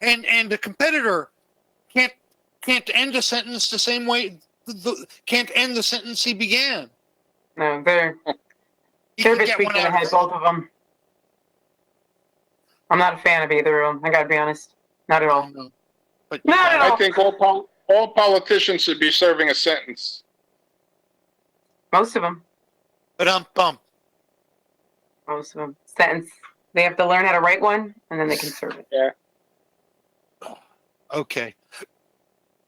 And the competitor can't end a sentence the same way, can't end the sentence he began. No, they're a bit tweaking ahead, both of them. I'm not a fan of either of them. I gotta be honest. Not at all. No. But not at all. I think all politicians should be serving a sentence. Most of them. But bump. Most of them. Sentence. They have to learn how to write one, and then they can serve it. Yeah. Okay.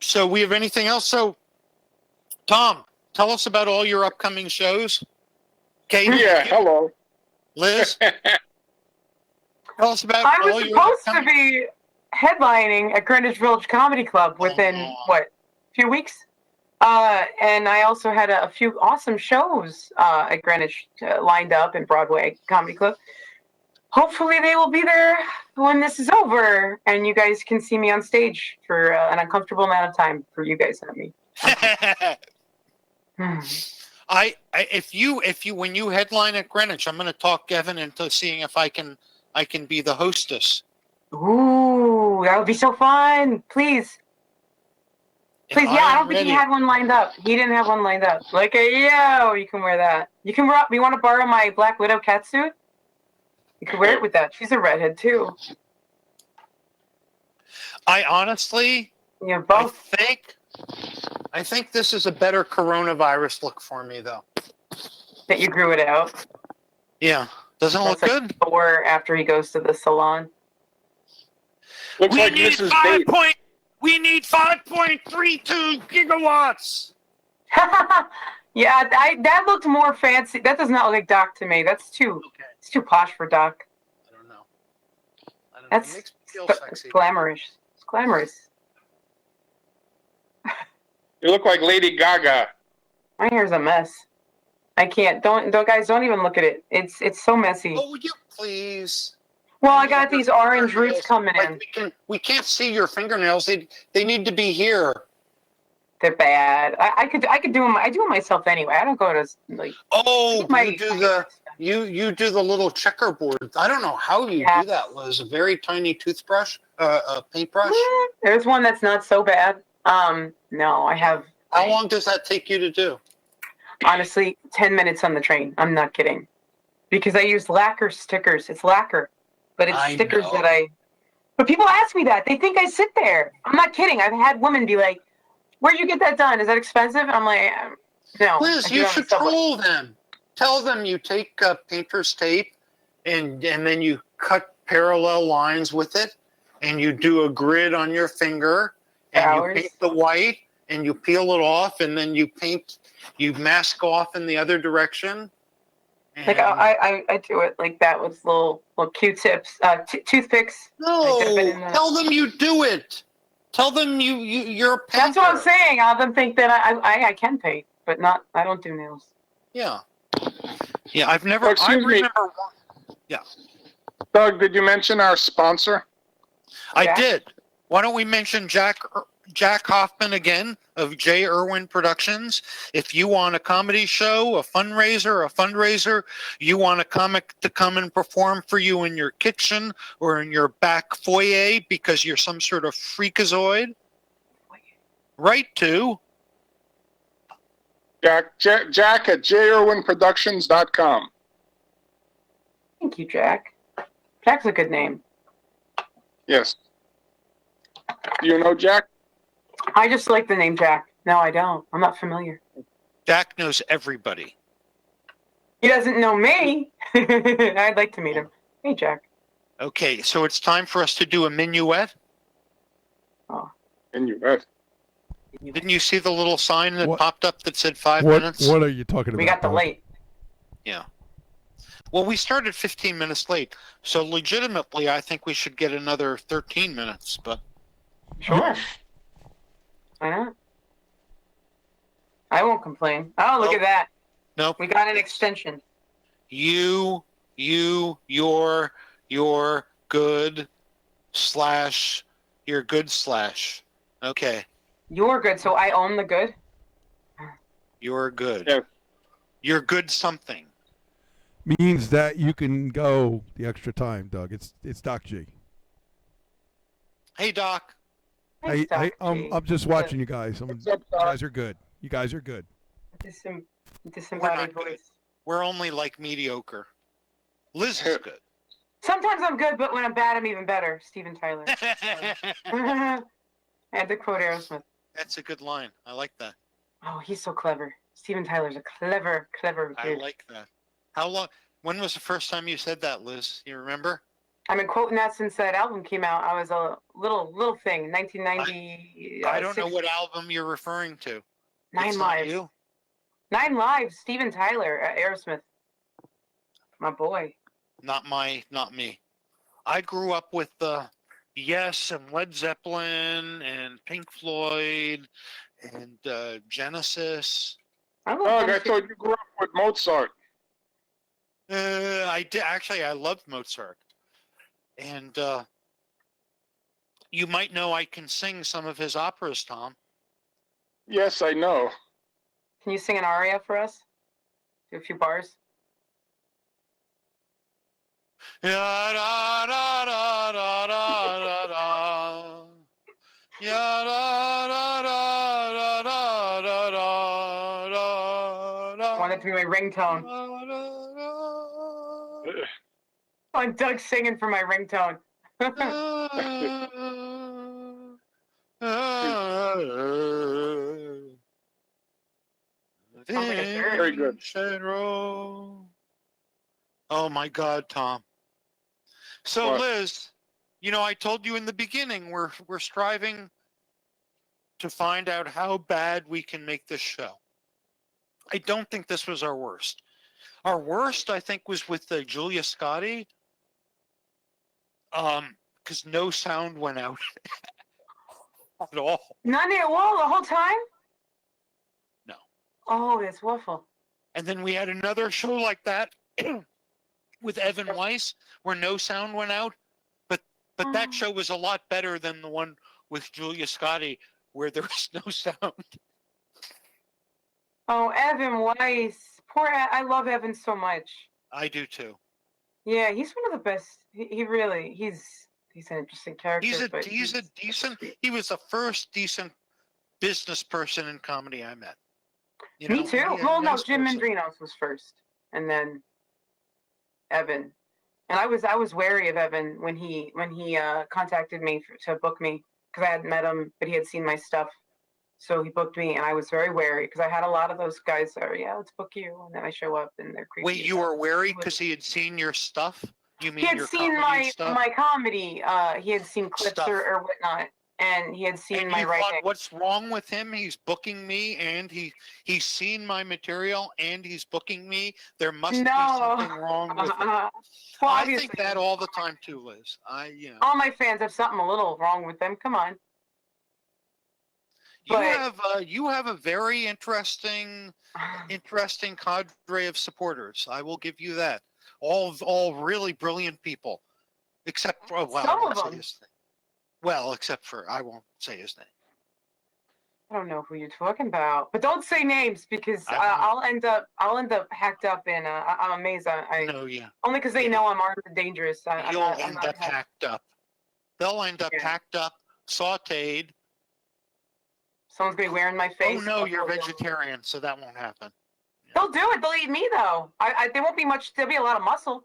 So we have anything else? So, Tom, tell us about all your upcoming shows. Katie? Yeah, hello. Liz? Tell us about I was all your supposed to upcoming... be headlining at Greenwich Village Comedy Club within, a few weeks? And I also had a few awesome shows at Greenwich lined up in Broadway Comedy Club. Hopefully they will be there when this is over, and you guys can see me on stage for an uncomfortable amount of time for you guys, not me. If you when you headline at Greenwich, I'm going to talk Gavin into seeing if I can be the hostess. Ooh, that would be so fun! Please. Please, yeah, I don't think he had one lined up. He didn't have one lined up. Like, yo, you can wear that. You want to borrow my Black Widow catsuit? You can wear it with that. She's a redhead, too. I honestly, Yeah, both. I think this is a better coronavirus look for me, though. That you grew it out. Yeah. Doesn't it look good? Or after he goes to the salon. Looks like Mrs. Bates. We need 5.32 gigawatts. Yeah, that looked more fancy. That does not look like Doc to me. That's too. Okay. It's too posh for Doc. I don't know. That's it makes me feel sexy. Glamorous. It's glamorous. You look like Lady Gaga. My hair's a mess. I can't. Don't guys. Don't even look at it. It's so messy. Oh, would you please? Well, I got these orange roots coming in. We can't see your fingernails. They need to be here. They're bad. I could do them. I do them myself anyway. I don't go to like. Oh, you do the little checkerboard. I don't know how you do that, Liz. A very tiny toothbrush, a paintbrush. There's one that's not so bad. No, I have. How long does that take you to do? Honestly, 10 minutes on the train. I'm not kidding. Because I use lacquer stickers. It's lacquer. But it's stickers that But people ask me that. They think I sit there. I'm not kidding. I've had women be like, where'd you get that done? Is that expensive? And I'm like, no. Liz, you should troll them. Tell them you take painter's tape and then you cut parallel lines with it and you do a grid on your finger and you paint the white and you peel it off and then you mask off in the other direction. Like I do it like that with little Q-tips, toothpicks. No, tell them you do it. Tell them you're a painter. That's what I'm saying. I'll have them think that I can paint, but I don't do nails. Yeah. Yeah, I've never. I remember. Yeah. Doug, did you mention our sponsor? I did. Why don't we mention Jack Hoffman again of J. Irwin Productions? If you want a comedy show, a fundraiser, you want a comic to come and perform for you in your kitchen or in your back foyer because you're some sort of freakazoid, write to Jack at jirwinproductions.com. Thank you, Jack. Jack's a good name. Yes. Do you know Jack? I just like the name Jack. No, I don't. I'm not familiar. Jack knows everybody. He doesn't know me. I'd like to meet him. Hey, Jack. Okay, so it's time for us to do a minuet. Oh. Minuet. Didn't you see the little sign that popped up that said 5 What minutes? What are you talking about? We got the late. Yeah. Well, we started 15 minutes late, so legitimately, I think we should get another 13 minutes. But sure. Why not? I won't complain. Oh, look at that. Nope. We got an extension. Your good slash. Okay. You're good, so I own the good? You're good. Yeah. You're good something. Means that you can go the extra time, Doug. It's Doc G. Hey, Doc. Thanks, Doc G. I'm just watching you guys. You guys are good. You guys are good. Disembodied voice. We're only like mediocre. Liz is good. Sometimes I'm good, but when I'm bad, I'm even better. Steven Tyler. I had to quote Aerosmith. That's a good line. I like that. Oh, he's so clever. Steven Tyler's a clever kid. I like that. How long? When was the first time you said that, Liz? You remember? I've been quoting that since that album came out. I was a little thing, 1990. I don't know what album you're referring to. Nine It's Lives. not you? 9 Lives. Steven Tyler, Aerosmith. My boy. Not me. I grew up with Yes and Led Zeppelin and Pink Floyd and Genesis. I love Doug, them I too. thought you grew up with Mozart. I did actually. I loved Mozart, and you might know I can sing some of his operas, Tom. Yes, I know. Can you sing an aria for us? Do a few bars. Ya da da da da da da da. Ya da da da da da da da. I want it to be my ringtone. I want Doug singing for my ringtone. Sounds like a shirt. Very good. Oh my God, Tom. So What? Liz, I told you in the beginning we're striving to find out how bad we can make this show. I don't think this was our worst. Our worst, I think, was with the Julia Scotti. Because no sound went out at all. None at all the whole time? No. Oh, that's awful. And then we had another show like that with Evan Weiss where no sound went out. But that show was a lot better than the one with Julia Scotti where there was no sound. Oh, Evan Weiss. I love Evan so much. I do too. Yeah, he's one of the best. He really, he's an interesting character. He was the first decent business person in comedy I met. Me too. Well, no, Jim Mendrinos was first, and then Evan. And I was wary of Evan when he contacted me to book me because I hadn't met him, but he had seen my stuff. So he booked me, and I was very wary because I had a lot of those guys that are, let's book you, and then I show up and they're creepy. Wait, you were wary because he had seen your stuff? You mean he had seen my comedy? He had seen clips or whatnot, and he had seen my writing. What's wrong with him? He's booking me, and he's seen my material, and he's booking me. There must be something wrong with it. Well, I think that all the time too, Liz. All my fans have something a little wrong with them. Come on. You have a very interesting cadre of supporters. I will give you that. All really brilliant people, except for some of them. Except for I won't say his name. I don't know who you're talking about, but don't say names because I'll end up hacked up in. I'm amazed. Only because they know I'm armed and dangerous. You'll end up hacked up. They'll end up hacked up, sautéed. Someone's gonna be wearing my face. Oh no, you're vegetarian, so that won't happen. Yeah. They'll do it. They'll eat me though. There won't be much. There'll be a lot of muscle.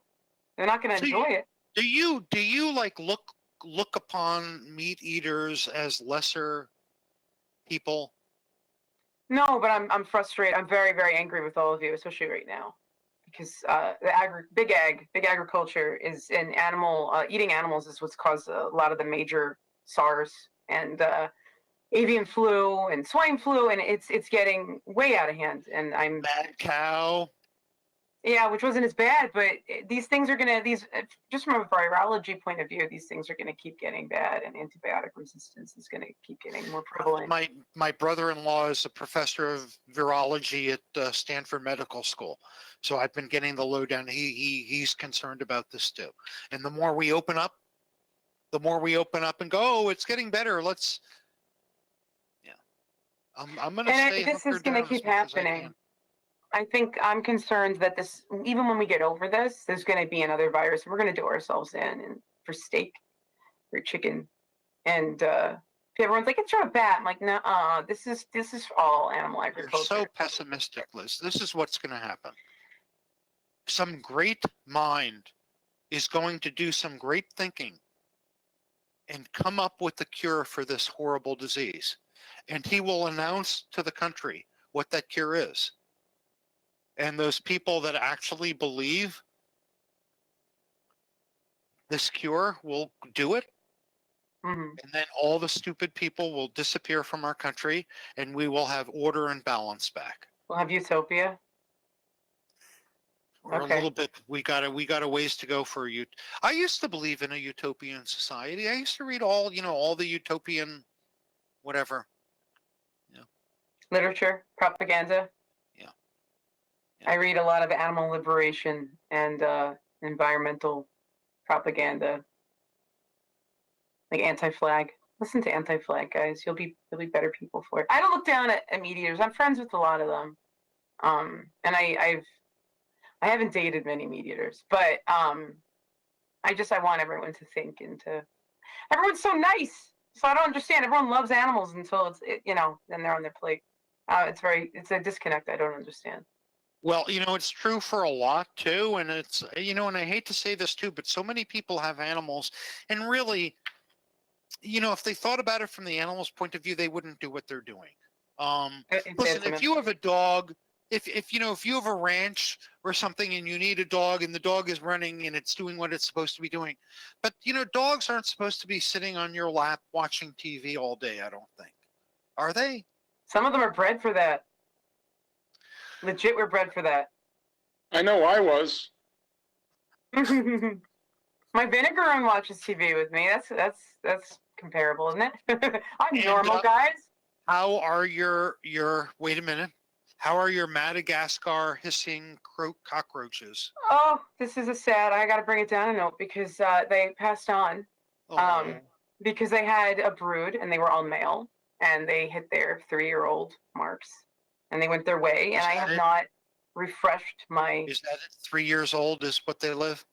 They're not gonna enjoy it. Do you like look upon meat eaters as lesser people? No, but I'm frustrated. I'm very, very angry with all of you, especially right now, because the big agriculture is in eating animals is what's caused a lot of the major SARS and avian flu and swine flu, and it's getting way out of hand. And I'm mad cow. Yeah, which wasn't as bad, but these things are just from a virology point of view, these things are gonna keep getting bad, and antibiotic resistance is gonna keep getting more prevalent. My brother-in-law is a professor of virology at Stanford Medical School, so I've been getting the lowdown. He's concerned about this too, and the more we open up and go, oh, it's getting better. I'm going to say this is going to keep happening. I think I'm concerned that even when we get over this, there's going to be another virus. We're going to do ourselves in and for steak, for chicken, and everyone's like, it's your bat. I'm like, no, this is all animal agriculture. You're so pessimistic, Liz. This is what's going to happen. Some great mind is going to do some great thinking and come up with the cure for this horrible disease. And he will announce to the country what that cure is. And those people that actually believe this cure will do it, Hmm. and then all the stupid people will disappear from our country, and we will have order and balance back. We'll have utopia. Or Okay. a little bit. We got a ways to go for you. I used to believe in a utopian society. I used to read all the utopian, whatever. Literature, propaganda. Yeah. I read a lot of animal liberation and environmental propaganda, like anti-flag. Listen to anti-flag, guys. You'll be better people for it. I don't look down at meat eaters. I'm friends with a lot of them, and I haven't dated many meat eaters, but I want everyone to think everyone's so nice. So I don't understand. Everyone loves animals until then they're on their plate. It's a disconnect I don't understand. Well, it's true for a lot too, and it's and I hate to say this too, but so many people have animals, and really, if they thought about it from the animal's point of view, they wouldn't do what they're doing. Listen, if you have a dog, if you have a ranch or something, and you need a dog, and the dog is running and it's doing what it's supposed to be doing, but dogs aren't supposed to be sitting on your lap watching TV all day. I don't think, are they? Some of them are bred for that. Legit, we're bred for that. I know I was. My vinegar watches TV with me. That's comparable, isn't it? I'm normal, guys. How are your wait a minute? How are your Madagascar hissing cockroaches? Oh, this is I got to bring it down a note because they passed on. Oh. Because they had a brood and they were all male and they hit their 3-year-old marks and they went their way. And I have not refreshed my. Is that it? 3 years old is what they live.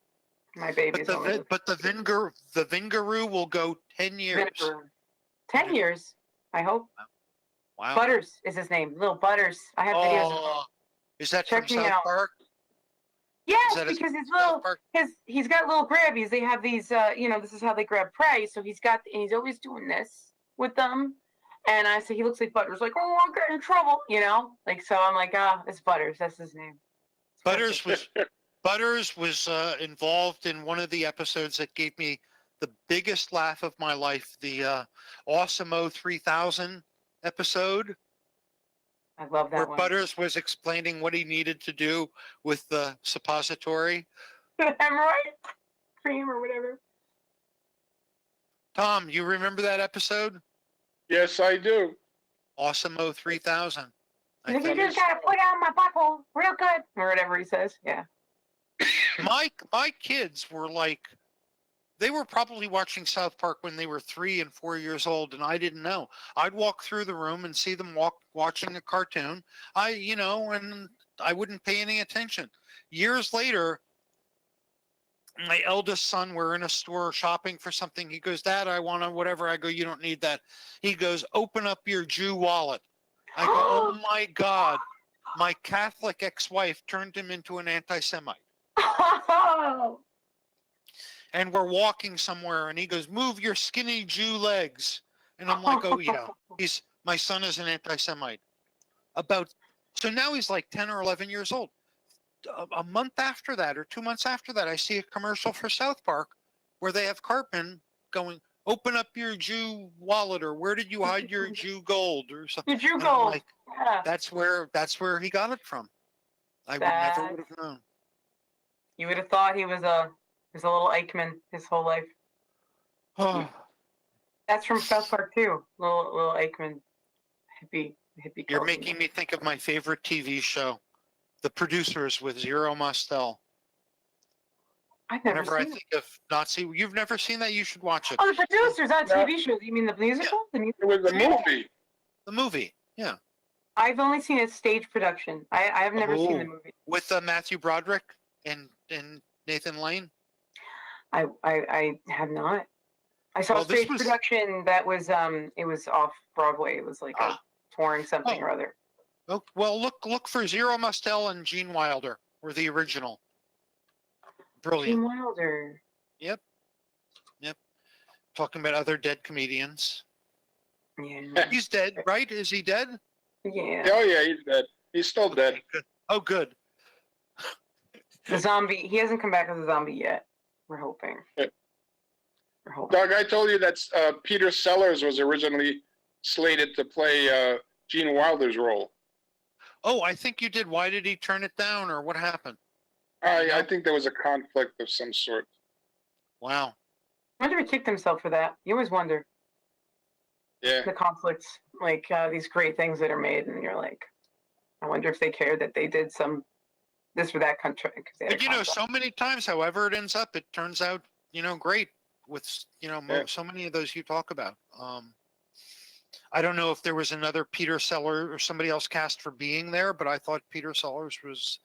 My baby's but the Vingaroo will go 10 years. Vinegar. 10 years, I hope. Wow. Butters is his name. Little Butters. I have videos. Is that Check from me South out. Park? Yes, because he's got little grabbies. They have these, this is how they grab prey. So he's always doing this with them. And I say he looks like Butters, like, oh, I'll get in trouble, so I'm like, it's Butters. That's his name. Butters was involved in one of the episodes that gave me the biggest laugh of my life, the Awesome 3000 episode. I love that where one. Butters was explaining what he needed to do with the suppository. Hemorrhoid cream or whatever. Tom, you remember that episode? Yes, I do. Awesome 3000. You just gotta put out my butthole real good, or whatever he says. Yeah. My kids were like, they were probably watching South Park when they were 3 and 4 years old, and I didn't know. I'd walk through the room and see them watching a cartoon. And I wouldn't pay any attention. Years later, my eldest son, we're in a store shopping for something. He goes, Dad, I want to whatever. I go, you don't need that. He goes, open up your Jew wallet. I go, oh my God. My Catholic ex-wife turned him into an anti-Semite. Oh. And we're walking somewhere, and he goes, move your skinny Jew legs. And I'm like, oh, yeah. My son is an anti-Semite. So now he's like 10 or 11 years old. A month after that, or 2 months after that, I see a commercial for South Park where they have Cartman going, open up your Jew wallet, or where did you hide your Jew gold, or something. Your Jew gold. Like, yeah. That's where he got it from. I never would have known. You would have thought he was a little Eichmann his whole life. Oh. That's from South Park too. Little Eichmann, hippie. You're making me think of my favorite TV show, The Producers with Zero Mostel. I've never Whenever I seen think of Nazi, you've never seen that? You should watch it. Oh, The Producers on TV show. You mean the musical? Yeah. It was a movie. The movie, yeah. I've only seen a stage production. I have never seen the movie. With Matthew Broderick and Nathan Lane? I have not. I saw a stage production that was it was off Broadway. It was like a touring something or other. Oh, well, look for Zero Mostel and Gene Wilder were the original. Brilliant. Gene Wilder. Yep. Talking about other dead comedians. Yeah. He's dead, right? Is he dead? Yeah. Oh yeah, he's dead. He's still dead. Good. Oh, good. The zombie. He hasn't come back as a zombie yet. We're hoping. Doug, I told you that Peter Sellers was originally slated to play Gene Wilder's role. Oh, I think you did. Why did he turn it down, or what happened? I think there was a conflict of some sort. Wow. I wonder if he kicked himself for that. You always wonder. Yeah. The conflicts, like these great things that are made, and you're like, I wonder if they care that they did some this or that country. But so many times, however it ends up, it turns out, great with, so many of those you talk about. I don't know if there was another Peter Sellers or somebody else cast for being there, but I thought Peter Sellers was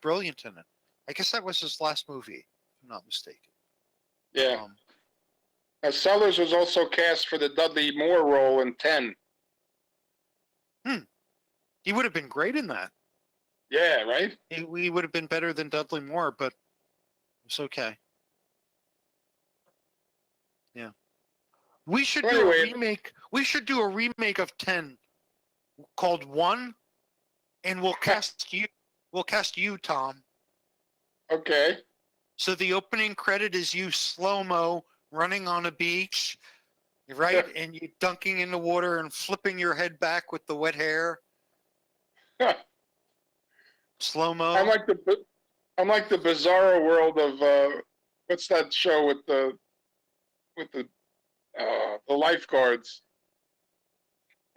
brilliant in it. I guess that was his last movie, if I'm not mistaken. Yeah. Sellers was also cast for the Dudley Moore role in 10. He would have been great in that. Yeah, right? He would have been better than Dudley Moore, but it's okay. Yeah. We should do a remake. We should do a remake of 10 called One, and we'll cast you. We'll cast you, Tom. Okay. So the opening credit is you slow-mo running on a beach, right? And you dunking in the water and flipping your head back with the wet hair. Slow-mo. I'm like the bizarro world of what's that show with the lifeguards?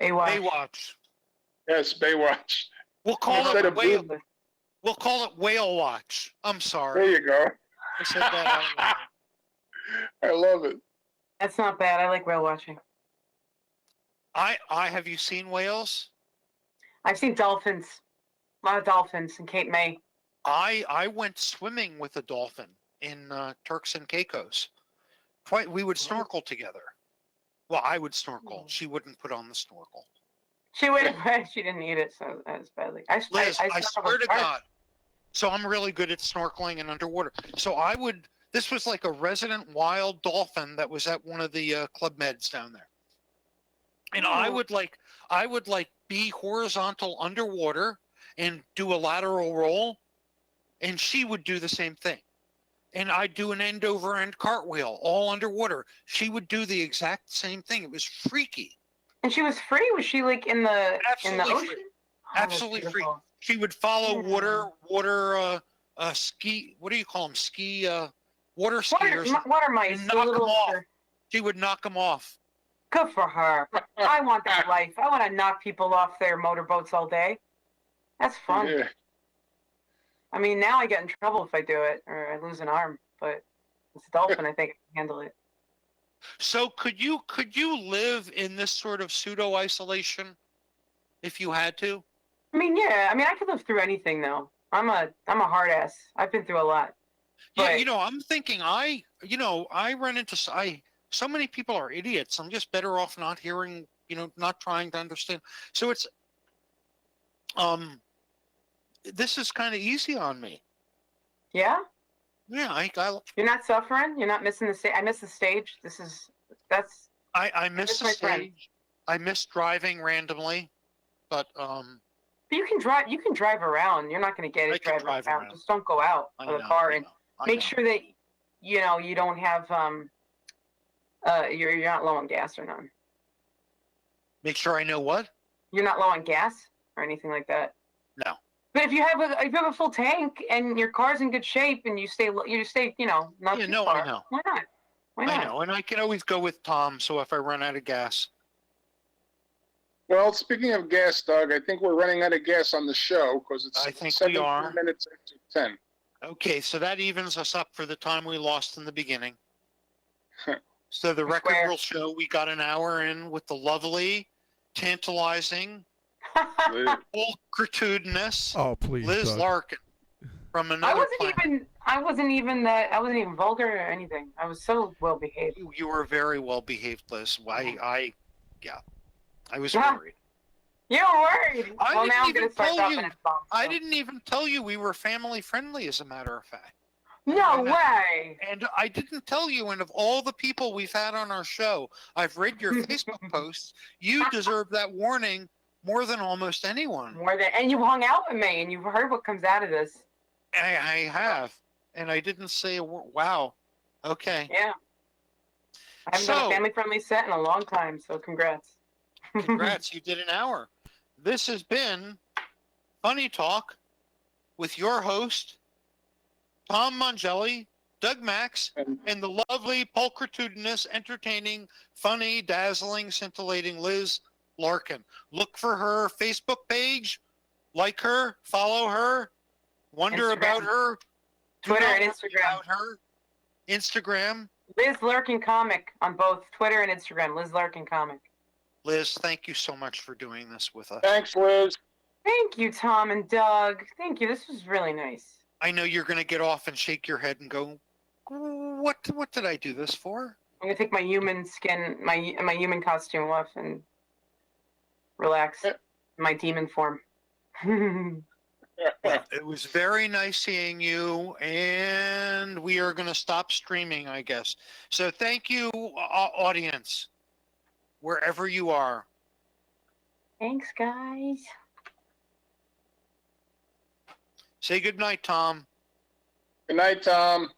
Baywatch. Yes, Baywatch. We'll call it Whale Watch. I'm sorry. There you go. I said that out loud. I love it. That's not bad. I like whale watching. I have you seen whales? I've seen dolphins. A lot of dolphins in Cape May. I went swimming with a dolphin in Turks and Caicos. We would snorkel together. Well, I would snorkel. She wouldn't put on the snorkel. She didn't need it so as badly. Liz, I swear to God. So I'm really good at snorkeling and underwater. So this was like a resident wild dolphin that was at one of the Club Meds down there. And I would be horizontal underwater and do a lateral roll, and she would do the same thing. And I'd do an end over end cartwheel all underwater. She would do the exact same thing. It was freaky. And she was free? Was she like in the ocean? Free. Absolutely free. She would follow water ski. What do you call them? Water skiers. Water mice. And knock them off. She would knock them off. Good for her. I want that life. I want to knock people off their motorboats all day. That's fun. Yeah. I mean, now I get in trouble if I do it, or I lose an arm. But it's a dolphin. I think I can handle it. So could you live in this sort of pseudo isolation if you had to? I mean, yeah. I mean, I could live through anything though. I'm a hard ass. I've been through a lot. But, yeah, I'm thinking I run into so many people are idiots. I'm just better off not hearing, not trying to understand. So it's this is kind of easy on me. Yeah. Yeah, You're not suffering. You're not missing the stage. I miss the stage. I miss the stage. I miss driving randomly, but But you can drive. You can drive around. You're not going to get it driving around. Just don't go out of the car and make sure that you don't have you're not low on gas or none. Make sure I know what? You're not low on gas or anything like that. No. But if you have a full tank and your car's in good shape and you stay not too far. I know. Why not? Why not? I know, and I can always go with Tom. So if I run out of gas. Well, speaking of gas, Doug, I think we're running out of gas on the show because it's 17 minutes after 10. Okay, so that evens us up for the time we lost in the beginning. So the record will show we got an hour in with the lovely, tantalizing, pulchritudinous Liz Doug. Larkin from another planet. I wasn't even vulgar or anything. I was so well behaved. You were very well behaved, Liz. I was worried. You were worried. Well, now I'm going to start dropping F-bombs. I didn't even tell you we were family friendly, as a matter of fact. No way. And I didn't tell you, and of all the people we've had on our show, I've read your Facebook posts. You deserve that warning more than almost anyone. And you hung out with me, and you've heard what comes out of this. I have. And I didn't say a word. Wow. Okay. Yeah. I haven't done a family-friendly set in a long time, so congrats. Congrats, you did an hour. This has been Funny Talk with your host, Tom Mongelli, Doug Max, and the lovely, pulchritudinous, entertaining, funny, dazzling, scintillating Liz Larkin. Look for her Facebook page, like her, follow her, wonder Instagram. about her, Twitter and wonder Instagram. about her, Instagram. Liz Larkin Comic on both Twitter and Instagram. Liz Larkin Comic. Liz, thank you so much for doing this with us. Thanks, Liz. Thank you, Tom and Doug. Thank you. This was really nice. I know you're going to get off and shake your head and go, what did I do this for? I'm gonna take my human skin, my human costume off and relax in my demon form. Well, it was very nice seeing you, and we are going to stop streaming, I guess. So thank you, audience, wherever you are. Thanks, guys. Say goodnight, Tom. Good night, Tom.